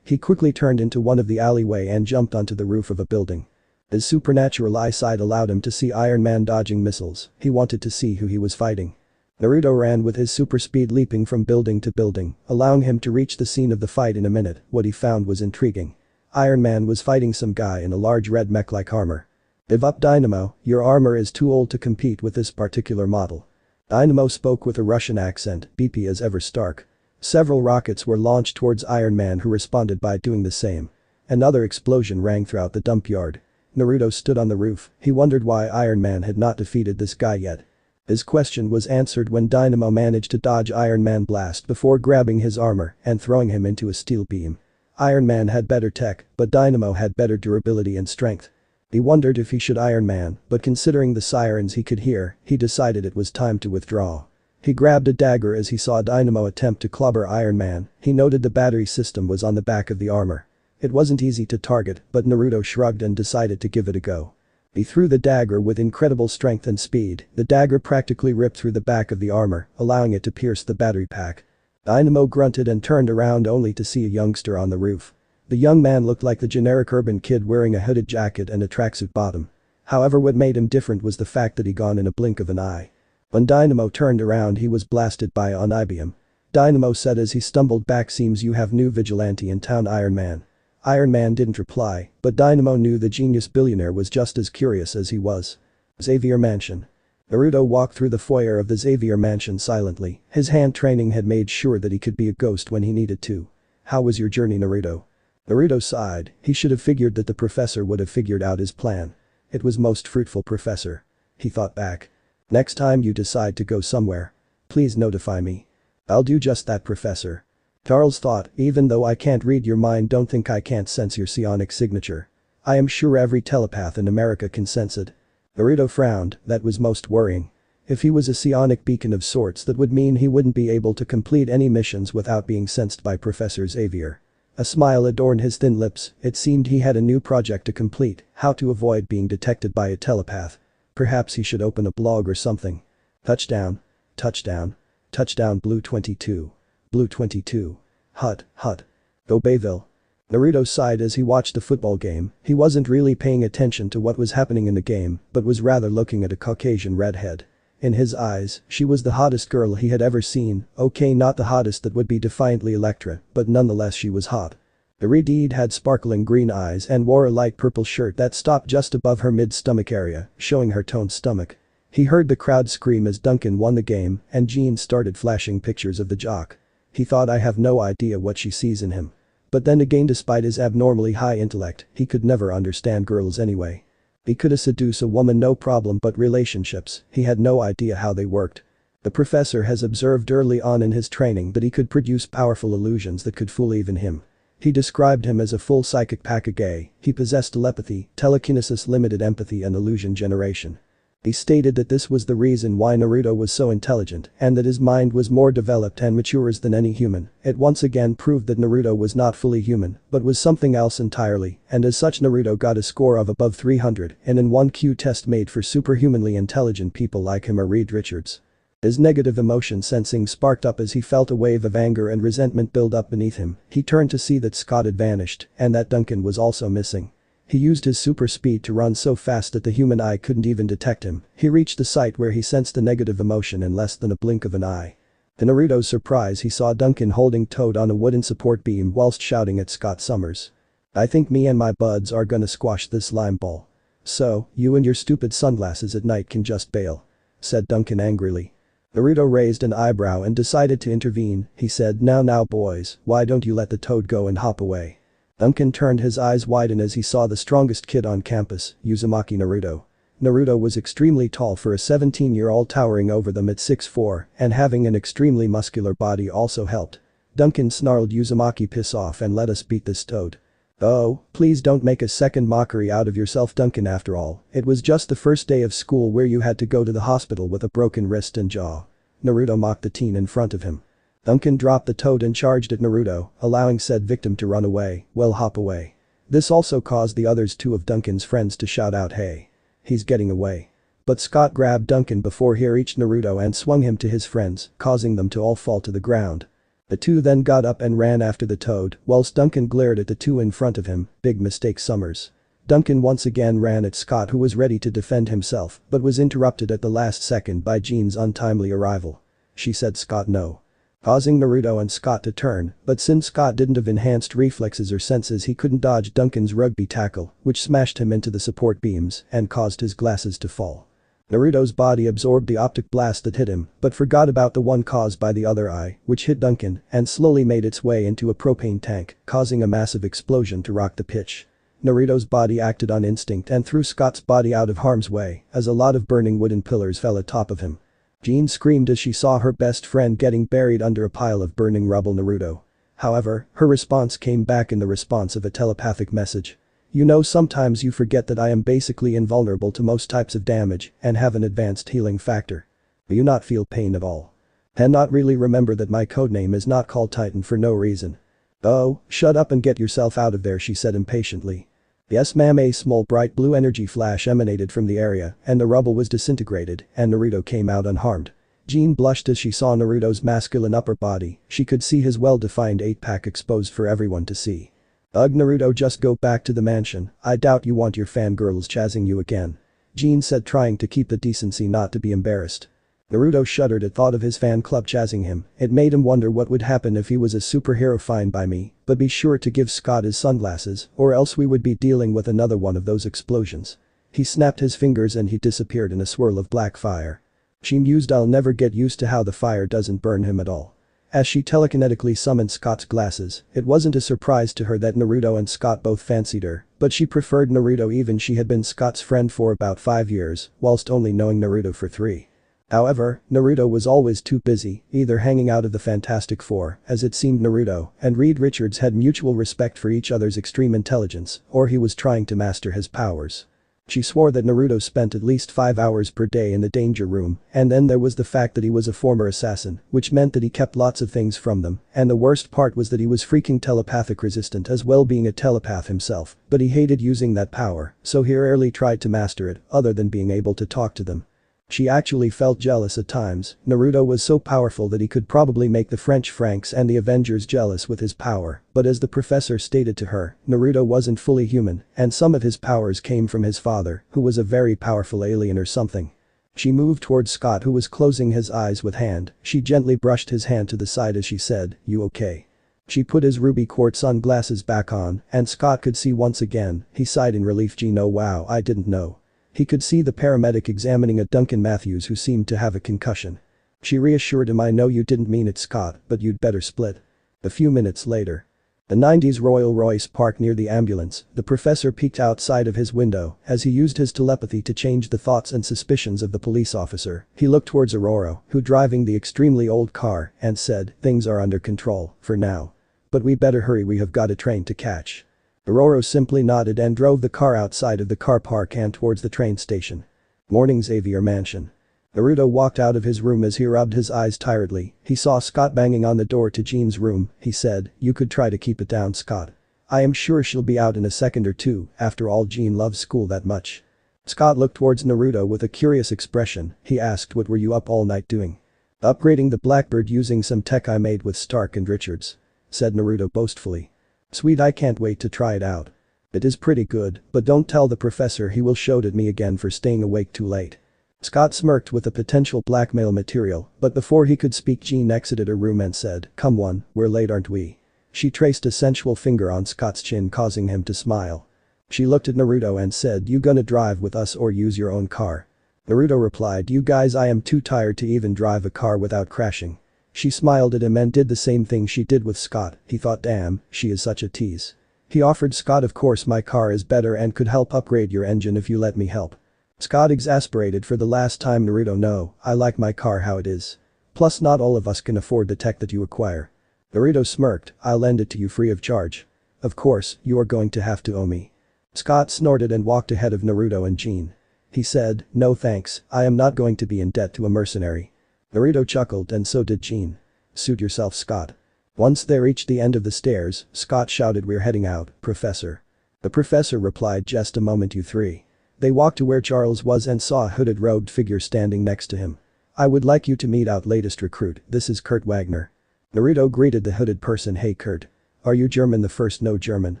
He quickly turned into one of the alleyway and jumped onto the roof of a building. His supernatural eyesight allowed him to see Iron Man dodging missiles. He wanted to see who he was fighting. Naruto ran with his super speed, leaping from building to building, allowing him to reach the scene of the fight in a minute. What he found was intriguing. Iron Man was fighting some guy in a large red mech-like armor. "Give up, Dynamo, your armor is too old to compete with this particular model." Dynamo spoke with a Russian accent, beepy as ever Stark. Several rockets were launched towards Iron Man, who responded by doing the same. Another explosion rang throughout the dump yard. Naruto stood on the roof. He wondered why Iron Man had not defeated this guy yet. His question was answered when Dynamo managed to dodge Iron Man blast before grabbing his armor and throwing him into a steel beam. Iron Man had better tech, but Dynamo had better durability and strength. He wondered if he should Iron Man, but considering the sirens he could hear, he decided it was time to withdraw. He grabbed a dagger as he saw Dynamo attempt to clobber Iron Man. He noted the battery system was on the back of the armor. It wasn't easy to target, but Naruto shrugged and decided to give it a go. He threw the dagger with incredible strength and speed. The dagger practically ripped through the back of the armor, allowing it to pierce the battery pack. Dynamo grunted and turned around only to see a youngster on the roof. The young man looked like the generic urban kid wearing a hooded jacket and a tracksuit bottom. However, what made him different was the fact that he gone in a blink of an eye. When Dynamo turned around, he was blasted by an Ibium. Dynamo said as he stumbled back, "Seems you have new vigilante in town, Iron Man." Iron Man didn't reply, but Dynamo knew the genius billionaire was just as curious as he was. Xavier Mansion. Naruto walked through the foyer of the Xavier Mansion silently. His hand training had made sure that he could be a ghost when he needed to. "How was your journey, Naruto?" Naruto sighed. He should have figured that the professor would have figured out his plan. It was most fruitful, Professor. He thought back. "Next time you decide to go somewhere, please notify me." "I'll do just that, Professor." Charles thought, "Even though I can't read your mind, don't think I can't sense your psionic signature. I am sure every telepath in America can sense it." Naruto frowned. That was most worrying. If he was a psionic beacon of sorts, that would mean he wouldn't be able to complete any missions without being sensed by Professor Xavier. A smile adorned his thin lips. It seemed he had a new project to complete: how to avoid being detected by a telepath. Perhaps he should open a blog or something. Touchdown. Touchdown. Touchdown, Blue 22. Blue 22. Hut, hut. Go Bayville. Naruto sighed as he watched the football game. He wasn't really paying attention to what was happening in the game, but was rather looking at a Caucasian redhead. In his eyes, she was the hottest girl he had ever seen. Okay, not the hottest that would be defiantly Electra, but nonetheless she was hot. The redhead had sparkling green eyes and wore a light purple shirt that stopped just above her mid-stomach area, showing her toned stomach. He heard the crowd scream as Duncan won the game, and Jean started flashing pictures of the jock. He thought, I have no idea what she sees in him. But then again, despite his abnormally high intellect, he could never understand girls anyway. He could seduce a woman no problem, but relationships, he had no idea how they worked. The professor has observed early on in his training that he could produce powerful illusions that could fool even him. He described him as a full psychic Pakage. He possessed telepathy, telekinesis, limited empathy and illusion generation. He stated that this was the reason why Naruto was so intelligent and that his mind was more developed and mature than any human. It once again proved that Naruto was not fully human, but was something else entirely, and as such Naruto got a score of above 300 and in one Q test made for superhumanly intelligent people like him or Reed Richards. His negative emotion sensing sparked up as he felt a wave of anger and resentment build up beneath him. He turned to see that Scott had vanished and that Duncan was also missing. He used his super speed to run so fast that the human eye couldn't even detect him. He reached the site where he sensed the negative emotion in less than a blink of an eye. To Naruto's surprise, he saw Duncan holding Toad on a wooden support beam whilst shouting at Scott Summers. "I think me and my buds are gonna squash this slime ball. So, you and your stupid sunglasses at night can just bail," said Duncan angrily. Naruto raised an eyebrow and decided to intervene. He said, Now boys, why don't you let the Toad go and hop away?" Duncan turned, his eyes widen as he saw the strongest kid on campus, Uzumaki Naruto. Naruto was extremely tall for a 17-year-old, towering over them at 6'4", and having an extremely muscular body also helped. Duncan snarled, "Uzumaki, piss off and let us beat this Toad." Oh, please don't make a second mockery out of yourself, Duncan. After all, it was just the first day of school where you had to go to the hospital with a broken wrist and jaw. Naruto mocked the teen in front of him. Duncan dropped the toad and charged at Naruto, allowing said victim to run away. Well, hop away. This also caused the others two of Duncan's friends to shout out, hey. He's getting away. But Scott grabbed Duncan before he reached Naruto and swung him to his friends, causing them to all fall to the ground. The two then got up and ran after the toad, whilst Duncan glared at the two in front of him. Big mistake, Summers. Duncan once again ran at Scott, who was ready to defend himself but was interrupted at the last second by Jean's untimely arrival. She said Scott no. Causing Naruto and Scott to turn, but since Scott didn't have enhanced reflexes or senses, he couldn't dodge Duncan's rugby tackle, which smashed him into the support beams and caused his glasses to fall. Naruto's body absorbed the optic blast that hit him, but forgot about the one caused by the other eye, which hit Duncan and slowly made its way into a propane tank, causing a massive explosion to rock the pitch. Naruto's body acted on instinct and threw Scott's body out of harm's way as a lot of burning wooden pillars fell atop of him. Jean screamed as she saw her best friend getting buried under a pile of burning rubble. Naruto. However, her response came back in the response of a telepathic message. You know, sometimes you forget that I am basically invulnerable to most types of damage and have an advanced healing factor. Do you not feel pain at all? And not really remember that my codename is not called Titan for no reason. Oh, shut up and get yourself out of there, she said impatiently. Yes ma'am. A small bright blue energy flash emanated from the area and the rubble was disintegrated and Naruto came out unharmed. Jean blushed as she saw Naruto's masculine upper body. She could see his well-defined 8-pack exposed for everyone to see. Ugh, Naruto, just go back to the mansion. I doubt you want your fangirls chazzing you again. Jean said, trying to keep the decency not to be embarrassed. Naruto shuddered at thought of his fan club chazzing him. It made him wonder what would happen if he was a superhero. Fine by me, but be sure to give Scott his sunglasses or else we would be dealing with another one of those explosions. He snapped his fingers and he disappeared in a swirl of black fire. She mused, I'll never get used to how the fire doesn't burn him at all. As she telekinetically summoned Scott's glasses, it wasn't a surprise to her that Naruto and Scott both fancied her, but she preferred Naruto even she had been Scott's friend for about 5 years, whilst only knowing Naruto for 3. However, Naruto was always too busy, either hanging out of the Fantastic Four, as it seemed Naruto and Reed Richards had mutual respect for each other's extreme intelligence, or he was trying to master his powers. She swore that Naruto spent at least 5 hours per day in the danger room, and then there was the fact that he was a former assassin, which meant that he kept lots of things from them, and the worst part was that he was freaking telepathic resistant as well, being a telepath himself, but he hated using that power, so he rarely tried to master it, other than being able to talk to them. She actually felt jealous at times. Naruto was so powerful that he could probably make the French Franks and the Avengers jealous with his power, but as the professor stated to her, Naruto wasn't fully human, and some of his powers came from his father, who was a very powerful alien or something. She moved towards Scott, who was closing his eyes with hand. She gently brushed his hand to the side as she said, "You okay?" She put his ruby quartz sunglasses back on, and Scott could see once again. He sighed in relief. "No, wow, I didn't know." He could see the paramedic examining a Duncan Matthews who seemed to have a concussion. She reassured him, "I know you didn't mean it, Scott, but you'd better split." A few minutes later. The 90s Royal Royce parked near the ambulance. The professor peeked outside of his window as he used his telepathy to change the thoughts and suspicions of the police officer. He looked towards Aurora, who driving the extremely old car, and said, "Things are under control, for now. But we better hurry, we have got a train to catch." Aurora simply nodded and drove the car outside of the car park and towards the train station. Morning, Xavier Mansion. Naruto walked out of his room as he rubbed his eyes tiredly. He saw Scott banging on the door to Jean's room. He said, "You could try to keep it down, Scott. I am sure she'll be out in a second or two, after all Jean loves school that much." Scott looked towards Naruto with a curious expression. He asked, "What were you up all night doing?" "Upgrading the Blackbird using some tech I made with Stark and Richards," said Naruto boastfully. "Sweet, I can't wait to try it out. It is pretty good, but don't tell the professor, he will shout at me again for staying awake too late." Scott smirked with the potential blackmail material, but before he could speak, Jean exited her room and said, "Come on, we're late, aren't we?" She traced a sensual finger on Scott's chin, causing him to smile. She looked at Naruto and said, "You gonna drive with us or use your own car?" Naruto replied, "You guys, I am too tired to even drive a car without crashing." She smiled at him and did the same thing she did with Scott. He thought, damn, she is such a tease. He offered Scott, "Of course my car is better and could help upgrade your engine if you let me help." Scott exasperated for the last time. "Naruto, no, I like my car how it is. Plus not all of us can afford the tech that you acquire." Naruto smirked, "I'll lend it to you free of charge." Of course, you are going to have to owe me. Scott snorted and walked ahead of Naruto and Jean. He said, no thanks, I am not going to be in debt to a mercenary. Naruto chuckled and so did Jean. Suit yourself, Scott. Once they reached the end of the stairs, Scott shouted, we're heading out, Professor. The professor replied, just a moment you three. They walked to where Charles was and saw a hooded robed figure standing next to him. I would like you to meet our latest recruit, this is Kurt Wagner. Naruto greeted the hooded person, hey Kurt. Are you German? The first no German.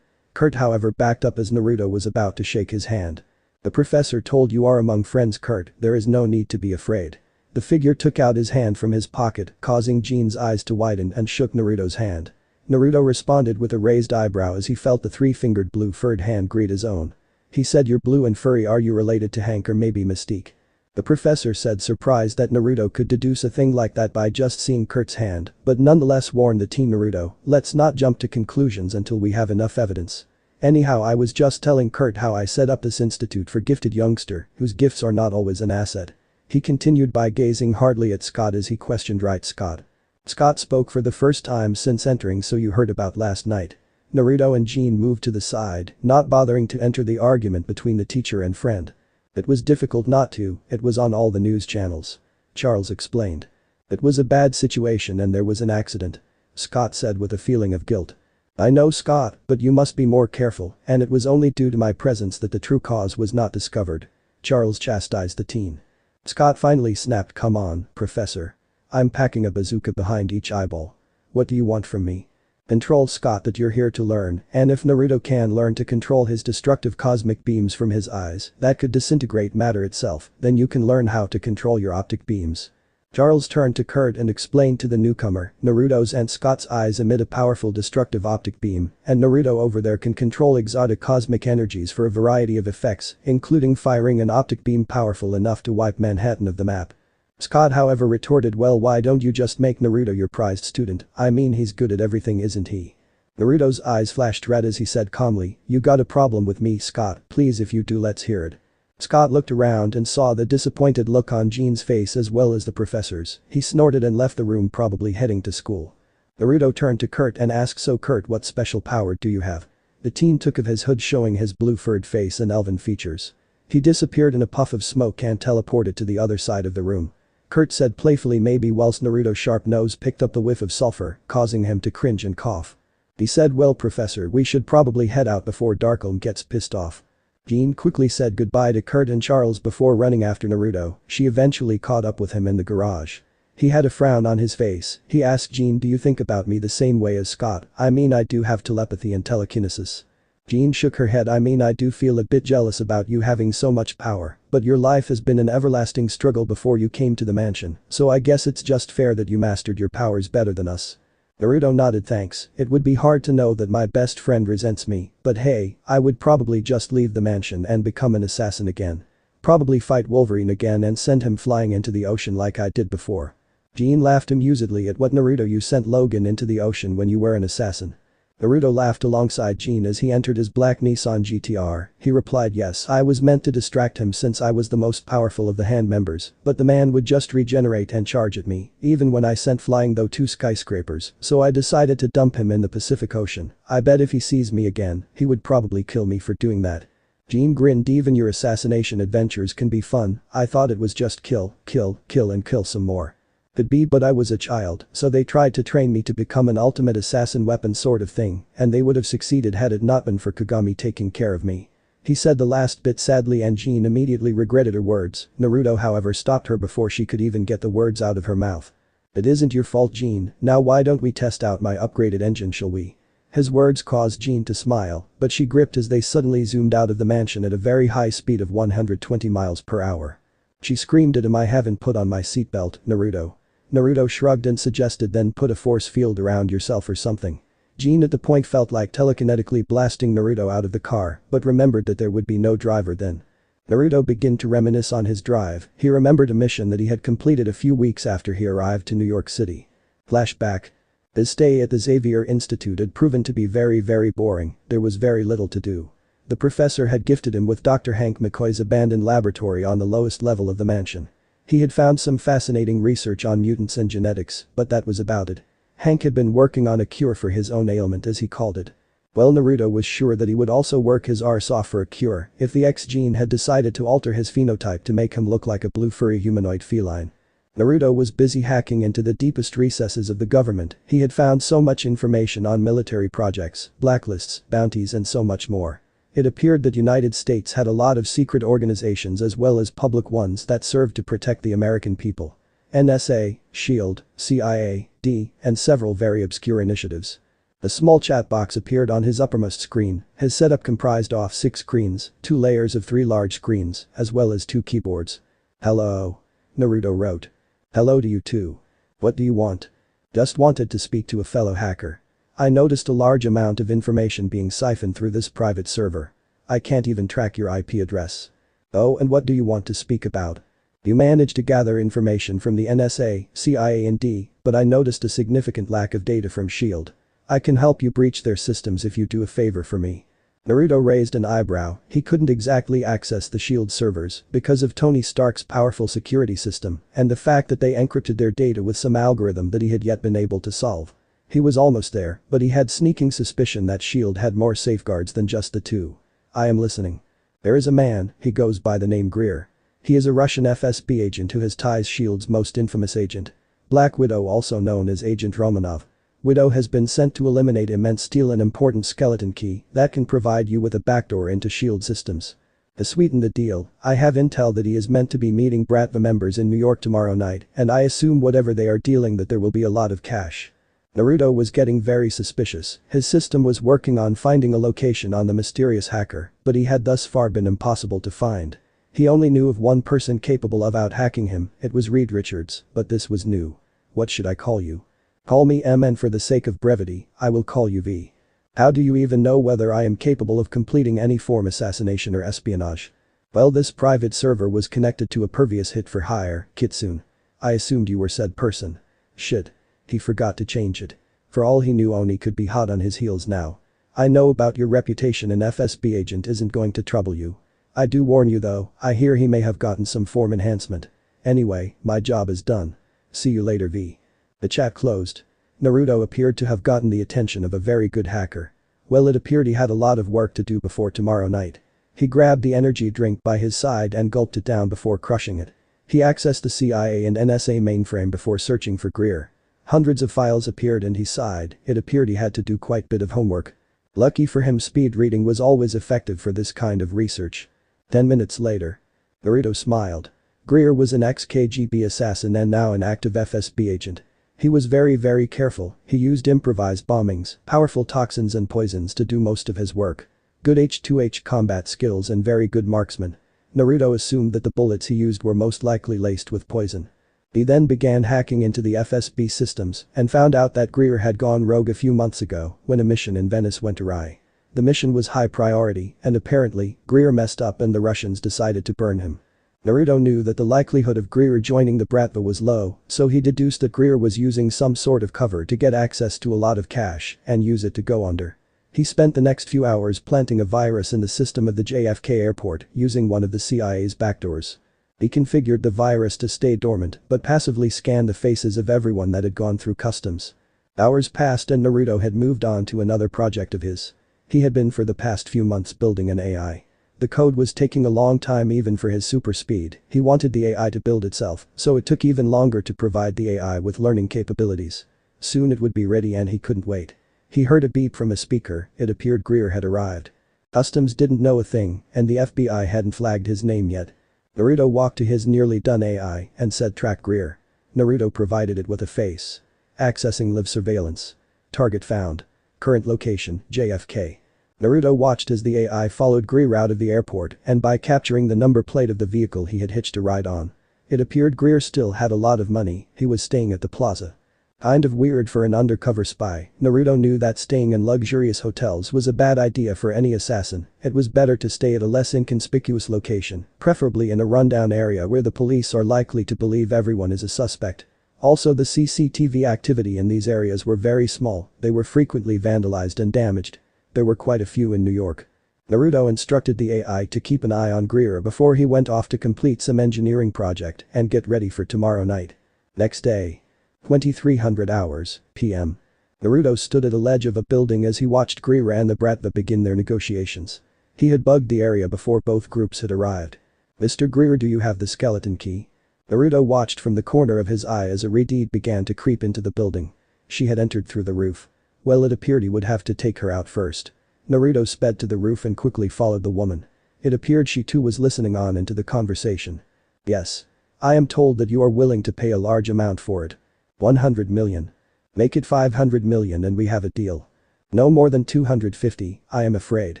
Kurt however backed up as Naruto was about to shake his hand. The professor told you are among friends Kurt, there is no need to be afraid. The figure took out his hand from his pocket, causing Jean's eyes to widen and shook Naruto's hand. Naruto responded with a raised eyebrow as he felt the three-fingered blue-furred hand greet his own. He said, you're blue and furry, are you related to Hank or maybe Mystique? The professor said, surprised that Naruto could deduce a thing like that by just seeing Kurt's hand, but nonetheless warned the teen Naruto, let's not jump to conclusions until we have enough evidence. Anyhow, I was just telling Kurt how I set up this institute for gifted youngster, whose gifts are not always an asset. He continued by gazing hardly at Scott as he questioned, right Scott? Scott spoke for the first time since entering, so you heard about last night. Naruto and Jean moved to the side, not bothering to enter the argument between the teacher and friend. It was difficult not to, it was on all the news channels. Charles explained. It was a bad situation and there was an accident. Scott said with a feeling of guilt. I know Scott, but you must be more careful, and it was only due to my presence that the true cause was not discovered. Charles chastised the teen. Scott finally snapped, come on, Professor. I'm packing a bazooka behind each eyeball. What do you want from me? Control Scott, that you're here to learn, and if Naruto can learn to control his destructive cosmic beams from his eyes that could disintegrate matter itself, then you can learn how to control your optic beams. Charles turned to Kurt and explained to the newcomer, Naruto's and Scott's eyes emit a powerful destructive optic beam, and Naruto over there can control exotic cosmic energies for a variety of effects, including firing an optic beam powerful enough to wipe Manhattan of the map. Scott however retorted, well, why don't you just make Naruto your prized student, I mean he's good at everything, isn't he? Naruto's eyes flashed red as he said calmly, you got a problem with me Scott, please if you do let's hear it. Scott looked around and saw the disappointed look on Jean's face as well as the professor's. He snorted and left the room, probably heading to school. Naruto turned to Kurt and asked, so Kurt, what special power do you have? The teen took off his hood showing his blue-furred face and elven features. He disappeared in a puff of smoke and teleported to the other side of the room. Kurt said playfully maybe, whilst Naruto's sharp nose picked up the whiff of sulfur, causing him to cringe and cough. He said, well Professor, we should probably head out before Darkholm gets pissed off. Jean quickly said goodbye to Kurt and Charles before running after Naruto. She eventually caught up with him in the garage. He had a frown on his face. He asked Jean, do you think about me the same way as Scott? I mean, I do have telepathy and telekinesis. Jean shook her head. I mean, I do feel a bit jealous about you having so much power, but your life has been an everlasting struggle before you came to the mansion, so I guess it's just fair that you mastered your powers better than us. Naruto nodded, thanks, it would be hard to know that my best friend resents me, but hey, I would probably just leave the mansion and become an assassin again. Probably fight Wolverine again and send him flying into the ocean like I did before. Jean laughed amusedly at what Naruto, you sent Logan into the ocean when you were an assassin. Naruto laughed alongside Jean as he entered his black Nissan GTR. He replied, yes, I was meant to distract him since I was the most powerful of the hand members, but the man would just regenerate and charge at me, even when I sent flying though 2 skyscrapers, so I decided to dump him in the Pacific Ocean. I bet if he sees me again, he would probably kill me for doing that. Jean grinned, even your assassination adventures can be fun, I thought it was just kill, kill, kill and kill some more. Could be, but I was a child, so they tried to train me to become an ultimate assassin weapon sort of thing, and they would have succeeded had it not been for Kagami taking care of me. He said the last bit sadly and Jean immediately regretted her words. Naruto however stopped her before she could even get the words out of her mouth. It isn't your fault Jean, now why don't we test out my upgraded engine, shall we? His words caused Jean to smile, but she gripped as they suddenly zoomed out of the mansion at a very high speed of 120 miles per hour. She screamed at him, I haven't put on my seatbelt, Naruto. Naruto shrugged and suggested, then put a force field around yourself or something. Jean at the point felt like telekinetically blasting Naruto out of the car, but remembered that there would be no driver then. Naruto began to reminisce on his drive. He remembered a mission that he had completed a few weeks after he arrived to New York City. Flashback. His stay at the Xavier Institute had proven to be very boring. There was very little to do. The professor had gifted him with Dr. Hank McCoy's abandoned laboratory on the lowest level of the mansion. He had found some fascinating research on mutants and genetics, but that was about it. Hank had been working on a cure for his own ailment, as he called it. Well, Naruto was sure that he would also work his arse off for a cure if the X gene had decided to alter his phenotype to make him look like a blue furry humanoid feline. Naruto was busy hacking into the deepest recesses of the government. He had found so much information on military projects, blacklists, bounties and so much more. It appeared that United States had a lot of secret organizations as well as public ones that served to protect the American people. NSA, SHIELD, CIA, D, and several very obscure initiatives. A small chat box appeared on his uppermost screen. His setup comprised of 6 screens, 2 layers of 3 large screens, as well as 2 keyboards. "Hello," Naruto wrote. "Hello to you too. What do you want?" "Just wanted to speak to a fellow hacker. I noticed a large amount of information being siphoned through this private server. I can't even track your IP address." "Oh, and what do you want to speak about?" "You managed to gather information from the NSA, CIA and D, but I noticed a significant lack of data from SHIELD. I can help you breach their systems if you do a favor for me." Naruto raised an eyebrow. He couldn't exactly access the SHIELD servers because of Tony Stark's powerful security system and the fact that they encrypted their data with some algorithm that he had yet been able to solve. He was almost there, but he had sneaking suspicion that SHIELD had more safeguards than just the 2. "I am listening." "There is a man, he goes by the name Greer. He is a Russian FSB agent who has ties SHIELD's most infamous agent, Black Widow, also known as Agent Romanov. Widow has been sent to eliminate him and steal an important skeleton key that can provide you with a backdoor into SHIELD systems. To sweeten the deal, I have intel that he is meant to be meeting Bratva members in New York tomorrow night, and I assume whatever they are dealing that there will be a lot of cash." Naruto was getting very suspicious. His system was working on finding a location on the mysterious hacker, but he had thus far been impossible to find. He only knew of one person capable of out-hacking him. It was Reed Richards, but this was new. "What should I call you?" "Call me M, and for the sake of brevity, I will call you V." "How do you even know whether I am capable of completing any form assassination or espionage?" "Well, this private server was connected to a previous hit for hire, Kitsune. I assumed you were said person." "Shit. He forgot to change it." For all he knew, Oni could be hot on his heels now. "I know about your reputation, an FSB agent isn't going to trouble you. I do warn you though, I hear he may have gotten some form enhancement. Anyway, my job is done. See you later, V." The chat closed. Naruto appeared to have gotten the attention of a very good hacker. Well, it appeared he had a lot of work to do before tomorrow night. He grabbed the energy drink by his side and gulped it down before crushing it. He accessed the CIA and NSA mainframe before searching for Greer. Hundreds of files appeared and he sighed. It appeared he had to do quite a bit of homework. Lucky for him, speed reading was always effective for this kind of research. 10 minutes later. Naruto smiled. Greer was an ex-KGB assassin and now an active FSB agent. He was very careful. He used improvised bombings, powerful toxins and poisons to do most of his work. Good H2H combat skills and very good marksman. Naruto assumed that the bullets he used were most likely laced with poison. He then began hacking into the FSB systems and found out that Greer had gone rogue a few months ago when a mission in Venice went awry. The mission was high priority and apparently, Greer messed up and the Russians decided to burn him. Naruto knew that the likelihood of Greer joining the Bratva was low, so he deduced that Greer was using some sort of cover to get access to a lot of cash and use it to go under. He spent the next few hours planting a virus in the system of the JFK airport using one of the CIA's backdoors. He configured the virus to stay dormant but passively scanned the faces of everyone that had gone through customs. Hours passed and Naruto had moved on to another project of his. He had been for the past few months building an AI. The code was taking a long time even for his super speed. He wanted the AI to build itself, so it took even longer to provide the AI with learning capabilities. Soon it would be ready and he couldn't wait. He heard a beep from a speaker. It appeared Greer had arrived. Customs didn't know a thing and the FBI hadn't flagged his name yet. Naruto walked to his nearly done AI and said track Greer. Naruto provided it with a face. Accessing live surveillance. Target found. Current location, JFK. Naruto watched as the AI followed Greer out of the airport and by capturing the number plate of the vehicle he had hitched a ride on. It appeared Greer still had a lot of money. He was staying at the plaza. Kind of weird for an undercover spy. Naruto knew that staying in luxurious hotels was a bad idea for any assassin. It was better to stay at a less inconspicuous location, preferably in a rundown area where the police are likely to believe everyone is a suspect. Also, the CCTV activity in these areas were very small. They were frequently vandalized and damaged. There were quite a few in New York. Naruto instructed the AI to keep an eye on Greer before he went off to complete some engineering project and get ready for tomorrow night. Next day. 2300 hours, p.m. Naruto stood at a ledge of a building as he watched Greer and the Bratva begin their negotiations. He had bugged the area before both groups had arrived. "Mr. Greer, do you have the skeleton key?" Naruto watched from the corner of his eye as a Redeed began to creep into the building. She had entered through the roof. Well, it appeared he would have to take her out first. Naruto sped to the roof and quickly followed the woman. It appeared she too was listening on into the conversation. "Yes. I am told that you are willing to pay a large amount for it. 100 million. Make it 500 million and we have a deal. No more than 250, I am afraid.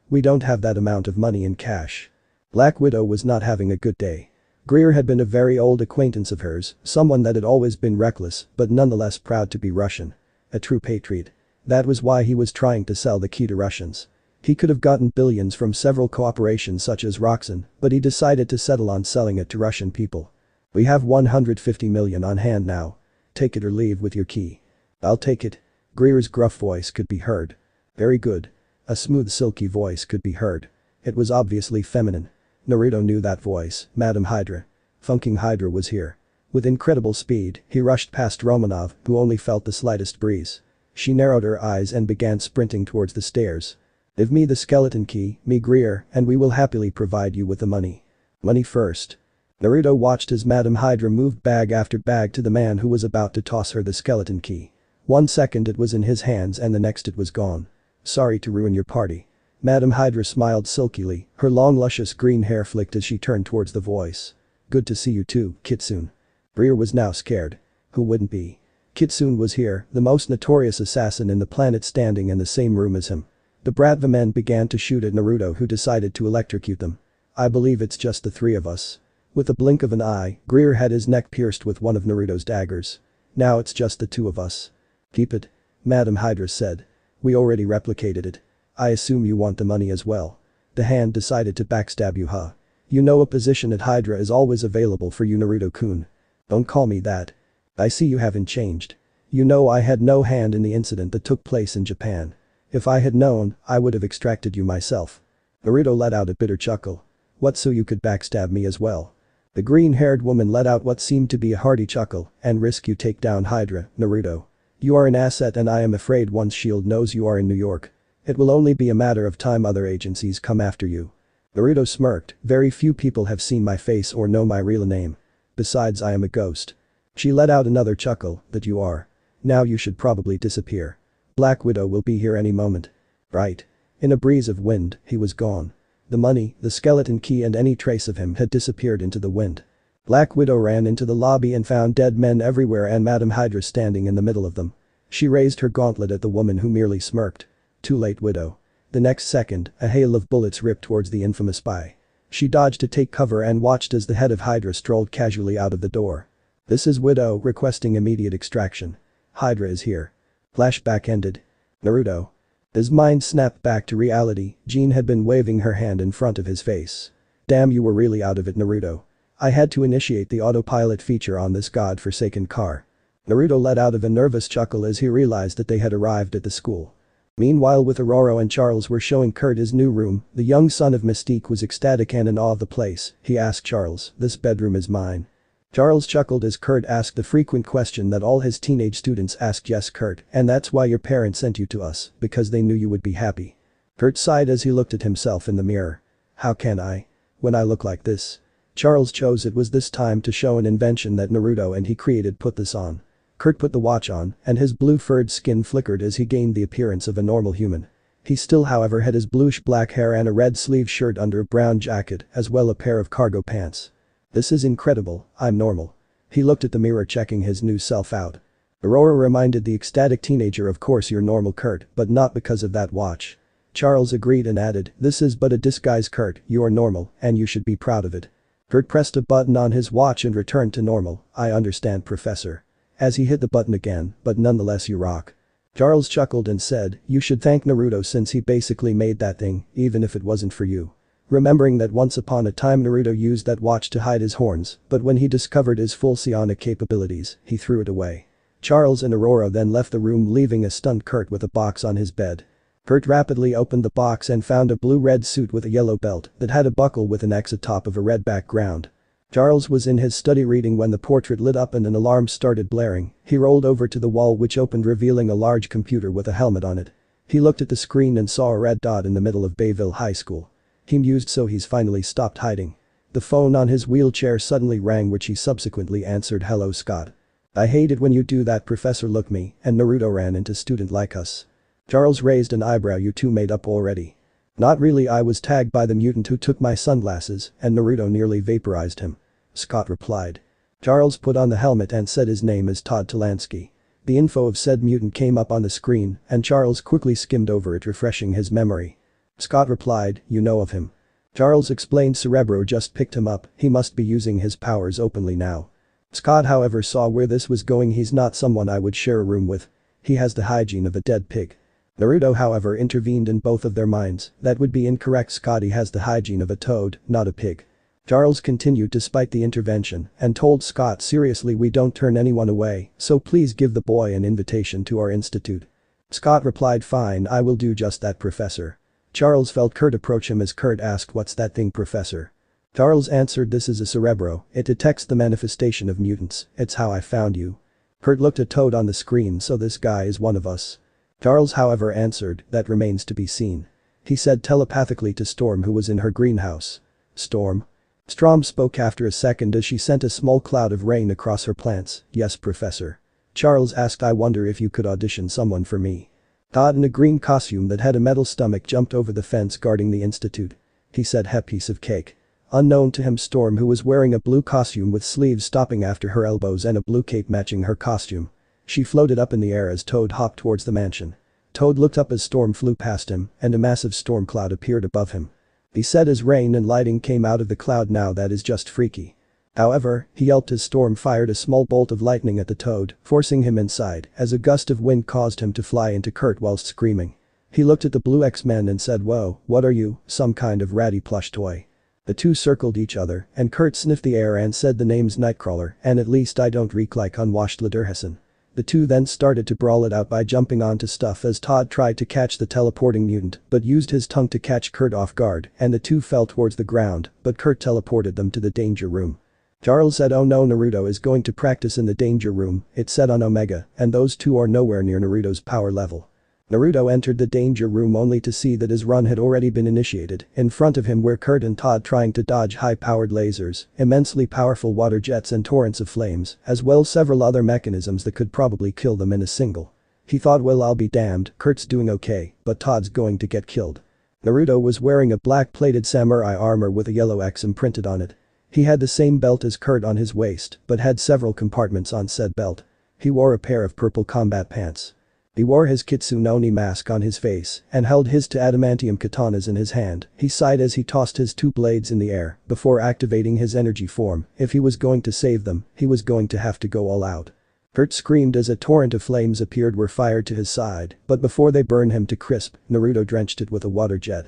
We don't have that amount of money in cash." Black Widow was not having a good day. Greer had been a very old acquaintance of hers, someone that had always been reckless but nonetheless proud to be Russian. A true patriot. That was why he was trying to sell the key to Russians. He could have gotten billions from several cooperations such as Roxanne, but he decided to settle on selling it to Russian people. "We have 150 million on hand now. Take it or leave with your key." "I'll take it." Greer's gruff voice could be heard. "Very good." A smooth silky voice could be heard. It was obviously feminine. Naruto knew that voice, Madam Hydra. Funking Hydra was here. With incredible speed, he rushed past Romanov, who only felt the slightest breeze. She narrowed her eyes and began sprinting towards the stairs. "Give me the skeleton key, me Greer, and we will happily provide you with the money." "Money first." Naruto watched as Madam Hydra moved bag after bag to the man who was about to toss her the skeleton key. 1 second it was in his hands and the next it was gone. "Sorry to ruin your party." Madam Hydra smiled silkily, her long luscious green hair flicked as she turned towards the voice. "Good to see you too, Kitsune." Greer was now scared. Who wouldn't be? Kitsune was here, the most notorious assassin in the planet, standing in the same room as him. The Bratva men began to shoot at Naruto, who decided to electrocute them. "I believe it's just the three of us." With a blink of an eye, Greer had his neck pierced with one of Naruto's daggers. "Now it's just the two of us." "Keep it," Madam Hydra said. "We already replicated it. I assume you want the money as well." The hand decided to backstab you, huh? "You know a position at Hydra is always available for you, Naruto-kun." "Don't call me that. I see you haven't changed. You know I had no hand in the incident that took place in Japan. If I had known, I would have extracted you myself." Naruto let out a bitter chuckle. "What, so you could backstab me as well?" The green-haired woman let out what seemed to be a hearty chuckle. "And risk you take down Hydra, Naruto. You are an asset and I am afraid once S.H.I.E.L.D. knows you are in New York, it will only be a matter of time other agencies come after you." Naruto smirked. "Very few people have seen my face or know my real name. Besides, I am a ghost." She let out another chuckle. "That you are. Now you should probably disappear. Black Widow will be here any moment." "Right." In a breeze of wind, he was gone. The money, the skeleton key and any trace of him had disappeared into the wind. Black Widow ran into the lobby and found dead men everywhere and Madam Hydra standing in the middle of them. She raised her gauntlet at the woman, who merely smirked. "Too late, Widow." The next second, a hail of bullets ripped towards the infamous spy. She dodged to take cover and watched as the head of Hydra strolled casually out of the door. "This is Widow requesting immediate extraction. Hydra is here." Flashback ended. Naruto. His mind snapped back to reality. Jean had been waving her hand in front of his face. "Damn, you were really out of it, Naruto. I had to initiate the autopilot feature on this god-forsaken car." Naruto let out of a nervous chuckle as he realized that they had arrived at the school. Meanwhile, with Aurora and Charles were showing Kurt his new room, the young son of Mystique was ecstatic and in awe of the place. He asked Charles, "This bedroom is mine?" Charles chuckled as Kurt asked the frequent question that all his teenage students asked. "Yes, Kurt, and that's why your parents sent you to us, because they knew you would be happy." Kurt sighed as he looked at himself in the mirror. "How can I? When I look like this?" Charles chose it was this time to show an invention that Naruto and he created. "Put this on." Kurt put the watch on, and his blue-furred skin flickered as he gained the appearance of a normal human. He still, however, had his bluish-black hair and a red-sleeved shirt under a brown jacket, as well a pair of cargo pants. "This is incredible, I'm normal." He looked at the mirror, checking his new self out. Aurora reminded the ecstatic teenager, "Of course you're normal, Kurt, but not because of that watch." Charles agreed and added, "This is but a disguise, Kurt, you are normal, and you should be proud of it." Kurt pressed a button on his watch and returned to normal. "I understand, Professor." As he hit the button again, "But nonetheless you rock." Charles chuckled and said, "You should thank Naruto since he basically made that thing, even if it wasn't for you." Remembering that once upon a time Naruto used that watch to hide his horns, but when he discovered his full psionic capabilities, he threw it away. Charles and Aurora then left the room, leaving a stunned Kurt with a box on his bed. Kurt rapidly opened the box and found a blue-red suit with a yellow belt that had a buckle with an X atop of a red background. Charles was in his study reading when the portrait lit up and an alarm started blaring. He rolled over to the wall which opened revealing a large computer with a helmet on it. He looked at the screen and saw a red dot in the middle of Bayville High School. He mused so he's finally stopped hiding. The phone on his wheelchair suddenly rang which he subsequently answered. "Hello Scott. I hate it when you do that, Professor. Look me and Naruto ran into student like us." Charles raised an eyebrow. "You two made up already?" "Not really, I was tagged by the mutant who took my sunglasses and Naruto nearly vaporized him," Scott replied. Charles put on the helmet and said his name is Todd Talansky. The info of said mutant came up on the screen and Charles quickly skimmed over it refreshing his memory. Scott replied, "You know of him?" Charles explained Cerebro just picked him up, he must be using his powers openly now. Scott however saw where this was going. "He's not someone I would share a room with. He has the hygiene of a dead pig." Naruto however intervened in both of their minds. "That would be incorrect, Scotty has the hygiene of a toad, not a pig." Charles continued despite the intervention and told Scott, "Seriously, we don't turn anyone away, so please give the boy an invitation to our institute." Scott replied, "Fine, I will do just that, Professor." Charles felt Kurt approach him as Kurt asked, "What's that thing, Professor?" Charles answered, "This is a Cerebro, it detects the manifestation of mutants, it's how I found you." Kurt looked at Toad on the screen, "So this guy is one of us?" Charles however answered, "That remains to be seen." He said telepathically to Storm who was in her greenhouse. "Storm?" Storm spoke after a second as she sent a small cloud of rain across her plants. "Yes, Professor." Charles asked, "I wonder if you could audition someone for me." Todd in a green costume that had a metal stomach jumped over the fence guarding the institute. He said, "Hep, piece of cake." Unknown to him, Storm who was wearing a blue costume with sleeves stopping after her elbows and a blue cape matching her costume. She floated up in the air as Toad hopped towards the mansion. Toad looked up as Storm flew past him and a massive storm cloud appeared above him. He said as rain and lighting came out of the cloud, "Now that is just freaky." However, he yelped as Storm fired a small bolt of lightning at the Toad, forcing him inside as a gust of wind caused him to fly into Kurt whilst screaming. He looked at the blue X-Men and said, "Whoa, what are you, some kind of ratty plush toy?" The two circled each other and Kurt sniffed the air and said, "The name's Nightcrawler and at least I don't reek like unwashed Lederhessen." The two then started to brawl it out by jumping onto stuff as Todd tried to catch the teleporting mutant but used his tongue to catch Kurt off guard and the two fell towards the ground but Kurt teleported them to the danger room. Charles said, "Oh no, Naruto is going to practice in the danger room," it said on Omega, and those two are nowhere near Naruto's power level. Naruto entered the danger room only to see that his run had already been initiated. In front of him were Kurt and Todd trying to dodge high-powered lasers, immensely powerful water jets and torrents of flames, as well several other mechanisms that could probably kill them in a single. He thought, well, I'll be damned, Kurt's doing okay, but Todd's going to get killed. Naruto was wearing a black-plated samurai armor with a yellow X imprinted on it. He had the same belt as Kurt on his waist, but had several compartments on said belt. He wore a pair of purple combat pants. He wore his Kitsune mask on his face and held his two adamantium katanas in his hand. He sighed as he tossed his two blades in the air before activating his energy form. If he was going to save them, he was going to have to go all out. Kurt screamed as a torrent of flames appeared were fired to his side, but before they burned him to crisp, Naruto drenched it with a water jet.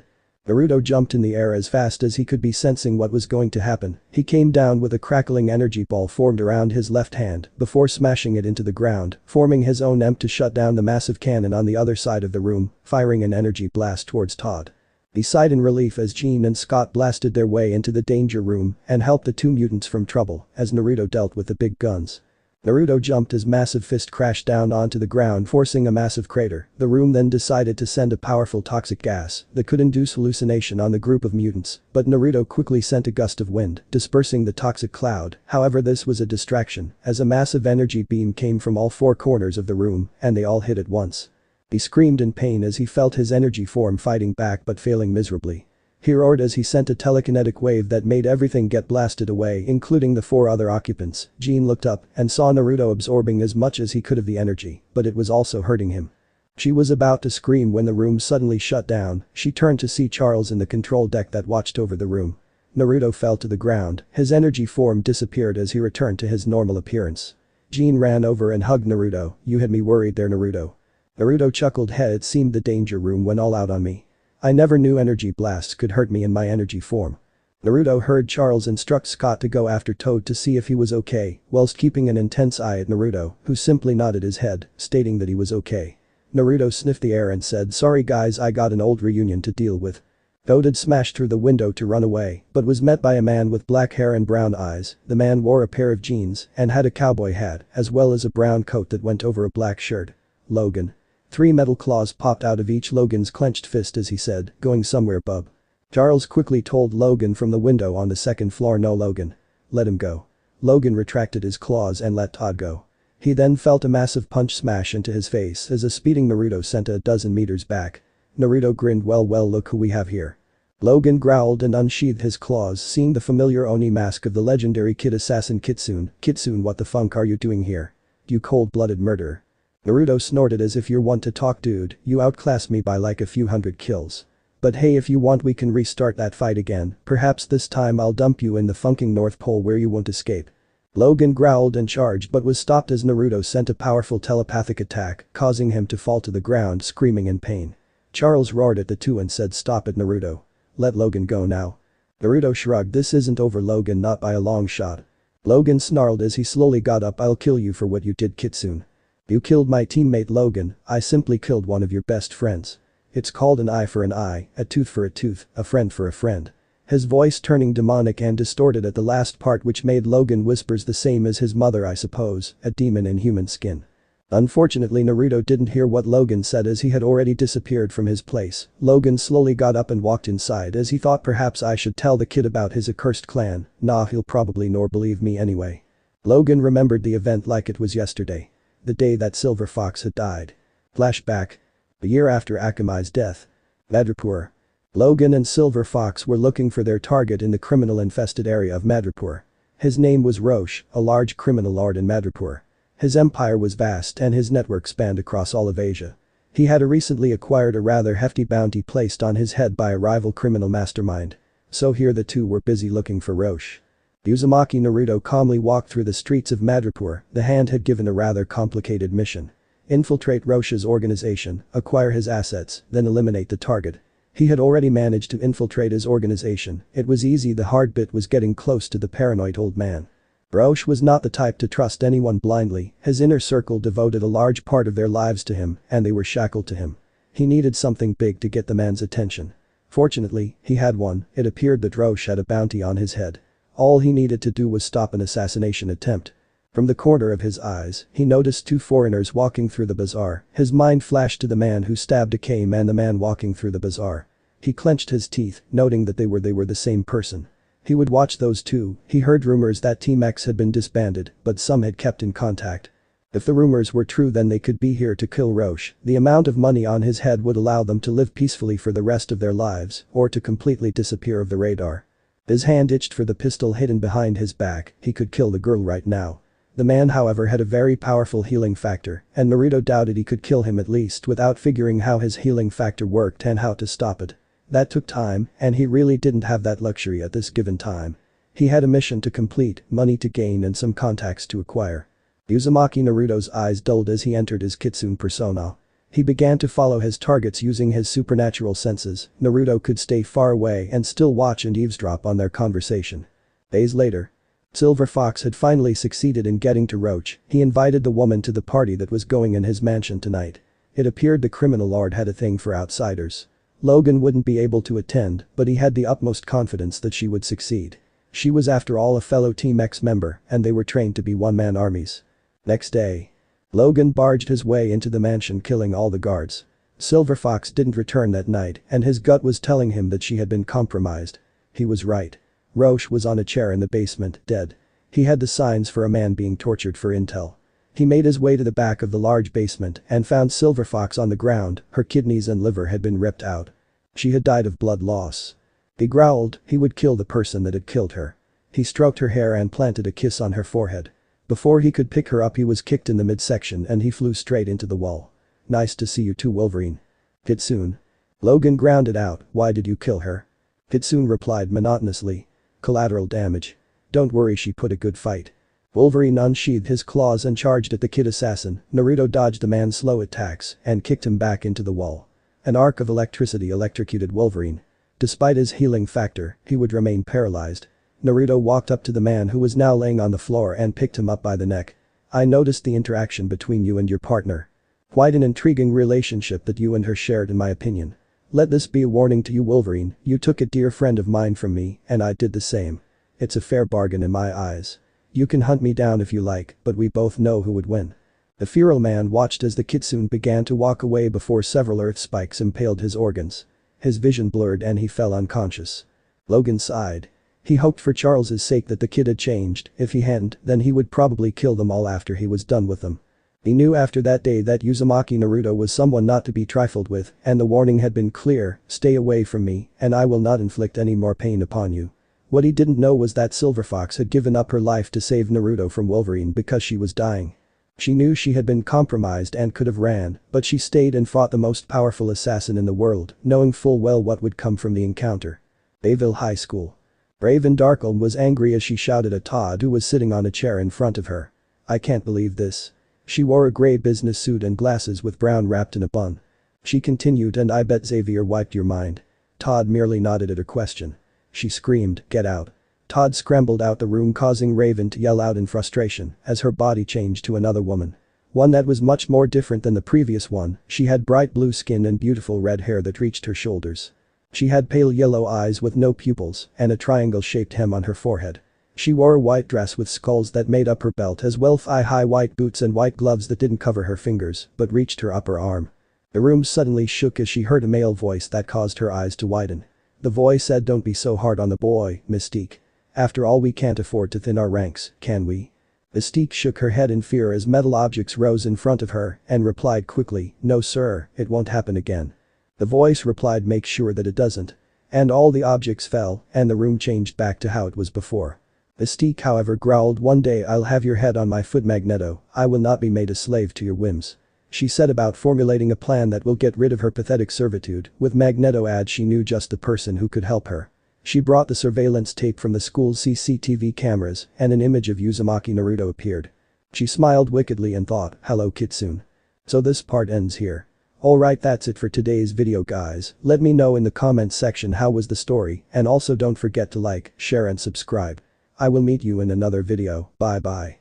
Naruto jumped in the air as fast as he could be, sensing what was going to happen. He came down with a crackling energy ball formed around his left hand before smashing it into the ground, forming his own EMP to shut down the massive cannon on the other side of the room, firing an energy blast towards Todd. He sighed in relief as Jean and Scott blasted their way into the danger room and helped the two mutants from trouble as Naruto dealt with the big guns. Naruto jumped as massive fist crashed down onto the ground, forcing a massive crater. The room then decided to send a powerful toxic gas that could induce hallucination on the group of mutants, but Naruto quickly sent a gust of wind, dispersing the toxic cloud. However, this was a distraction as a massive energy beam came from all four corners of the room and they all hit at once. He screamed in pain as he felt his energy form fighting back but failing miserably. He roared as he sent a telekinetic wave that made everything get blasted away, including the four other occupants. Jean looked up and saw Naruto absorbing as much as he could of the energy, but it was also hurting him. She was about to scream when the room suddenly shut down. She turned to see Charles in the control deck that watched over the room. Naruto fell to the ground, his energy form disappeared as he returned to his normal appearance. Jean ran over and hugged Naruto. "You had me worried there, Naruto." Naruto chuckled, "It seemed the danger room went all out on me. I never knew energy blasts could hurt me in my energy form." Naruto heard Charles instruct Scott to go after Toad to see if he was okay, whilst keeping an intense eye at Naruto, who simply nodded his head, stating that he was okay. Naruto sniffed the air and said, "Sorry guys, I got an old reunion to deal with." Odin smashed through the window to run away, but was met by a man with black hair and brown eyes. The man wore a pair of jeans and had a cowboy hat, as well as a brown coat that went over a black shirt. Logan. 3 metal claws popped out of each Logan's clenched fist as he said, "Going somewhere, bub." Charles quickly told Logan from the window on the second floor, "No, Logan. Let him go." Logan retracted his claws and let Todd go. He then felt a massive punch smash into his face as a speeding Naruto sent a dozen meters back. Naruto grinned, well, look who we have here." Logan growled and unsheathed his claws, seeing the familiar Oni mask of the legendary kid assassin Kitsune. "Kitsune, what the funk are you doing here? You cold-blooded murderer." Naruto snorted, "As if you want to talk, dude, you outclassed me by like a few hundred kills. But hey, if you want we can restart that fight again, perhaps this time I'll dump you in the funking North Pole where you won't escape." Logan growled and charged but was stopped as Naruto sent a powerful telepathic attack, causing him to fall to the ground screaming in pain. Charles roared at the two and said, "Stop it, Naruto. Let Logan go now." Naruto shrugged, "This isn't over, Logan, not by a long shot." Logan snarled as he slowly got up, "I'll kill you for what you did, Kitsune. You killed my teammate Logan, I simply killed one of your best friends. It's called an eye for an eye, a tooth for a tooth, a friend for a friend." His voice turning demonic and distorted at the last part, which made Logan whispers, "The same as his mother, I suppose, a demon in human skin." Unfortunately, Naruto didn't hear what Logan said as he had already disappeared from his place. Logan slowly got up and walked inside as he thought, perhaps I should tell the kid about his accursed clan. Nah, he'll probably nor believe me anyway. Logan remembered the event like it was yesterday. The day that Silver Fox had died. Flashback. A year after Akamai's death. Madripoor. Logan and Silver Fox were looking for their target in the criminal-infested area of Madripoor. His name was Roche, a large criminal lord in Madripoor. His empire was vast and his network spanned across all of Asia. He had recently acquired a rather hefty bounty placed on his head by a rival criminal mastermind. So here the two were busy looking for Roche. Uzumaki Naruto calmly walked through the streets of Madripoor. The hand had given a rather complicated mission. Infiltrate Roche's organization, acquire his assets, then eliminate the target. He had already managed to infiltrate his organization. It was easy, the hard bit was getting close to the paranoid old man. Roche was not the type to trust anyone blindly. His inner circle devoted a large part of their lives to him, and they were shackled to him. He needed something big to get the man's attention. Fortunately, he had one. It appeared that Roche had a bounty on his head. All he needed to do was stop an assassination attempt. From the corner of his eyes, he noticed 2 foreigners walking through the bazaar. His mind flashed to the man who stabbed a K-man and the man walking through the bazaar. He clenched his teeth, noting that they were the same person. He would watch those two. He heard rumors that Team X had been disbanded, but some had kept in contact. If the rumors were true, then they could be here to kill Roche. The amount of money on his head would allow them to live peacefully for the rest of their lives, or to completely disappear of the radar. His hand itched for the pistol hidden behind his back. He could kill the girl right now. The man, however, had a very powerful healing factor, and Naruto doubted he could kill him, at least without figuring how his healing factor worked and how to stop it. That took time, and he really didn't have that luxury at this given time. He had a mission to complete, money to gain and some contacts to acquire. Uzumaki Naruto's eyes dulled as he entered his Kitsune persona. He began to follow his targets using his supernatural senses. Naruto could stay far away and still watch and eavesdrop on their conversation. Days later. Silver Fox had finally succeeded in getting to Roche. He invited the woman to the party that was going in his mansion tonight. It appeared the criminal lord had a thing for outsiders. Logan wouldn't be able to attend, but he had the utmost confidence that she would succeed. She was after all a fellow Team X member, and they were trained to be one-man armies. Next day. Logan barged his way into the mansion, killing all the guards. Silver Fox didn't return that night, and his gut was telling him that she had been compromised. He was right. Roche was on a chair in the basement, dead. He had the signs for a man being tortured for intel. He made his way to the back of the large basement and found Silver Fox on the ground. Her kidneys and liver had been ripped out. She had died of blood loss. He growled he would kill the person that had killed her. He stroked her hair and planted a kiss on her forehead. Before he could pick her up, he was kicked in the midsection and he flew straight into the wall. "Nice to see you too, Wolverine." "Kitsune." Logan grounded out, "Why did you kill her?" Kitsune replied monotonously. "Collateral damage. Don't worry, she put a good fight." Wolverine unsheathed his claws and charged at the kid assassin. Naruto dodged the man's slow attacks and kicked him back into the wall. An arc of electricity electrocuted Wolverine. Despite his healing factor, he would remain paralyzed. Naruto walked up to the man who was now laying on the floor and picked him up by the neck. "I noticed the interaction between you and your partner. Quite an intriguing relationship that you and her shared, in my opinion. Let this be a warning to you, Wolverine, you took a dear friend of mine from me, and I did the same. It's a fair bargain in my eyes. You can hunt me down if you like, but we both know who would win." The feral man watched as the kitsune began to walk away before several earth spikes impaled his organs. His vision blurred and he fell unconscious. Logan sighed. He hoped for Charles's sake that the kid had changed. If he hadn't, then he would probably kill them all after he was done with them. He knew after that day that Uzumaki Naruto was someone not to be trifled with, and the warning had been clear: stay away from me, and I will not inflict any more pain upon you. What he didn't know was that Silver Fox had given up her life to save Naruto from Wolverine because she was dying. She knew she had been compromised and could have ran, but she stayed and fought the most powerful assassin in the world, knowing full well what would come from the encounter. Bayville High School. Raven Darkle was angry as she shouted at Todd, who was sitting on a chair in front of her. "I can't believe this." She wore a gray business suit and glasses with brown wrapped in a bun. She continued, "And I bet Xavier wiped your mind." Todd merely nodded at her question. She screamed, "Get out." Todd scrambled out the room, causing Raven to yell out in frustration as her body changed to another woman. One that was much more different than the previous one. She had bright blue skin and beautiful red hair that reached her shoulders. She had pale yellow eyes with no pupils and a triangle-shaped hem on her forehead. She wore a white dress with skulls that made up her belt, as well thigh-high white boots and white gloves that didn't cover her fingers but reached her upper arm. The room suddenly shook as she heard a male voice that caused her eyes to widen. The voice said, "Don't be so hard on the boy, Mystique. After all, we can't afford to thin our ranks, can we?" Mystique shook her head in fear as metal objects rose in front of her and replied quickly, "No sir, it won't happen again." The voice replied, "Make sure that it doesn't." And all the objects fell and the room changed back to how it was before. Mystique, however, growled, "One day I'll have your head on my foot, Magneto. I will not be made a slave to your whims." She set about formulating a plan that will get rid of her pathetic servitude. With Magneto ad, she knew just the person who could help her. She brought the surveillance tape from the school's CCTV cameras and an image of Uzumaki Naruto appeared. She smiled wickedly and thought, "Hello Kitsune." So this part ends here. Alright, that's it for today's video guys. Let me know in the comments section how was the story, and also don't forget to like, share and subscribe. I will meet you in another video. Bye bye.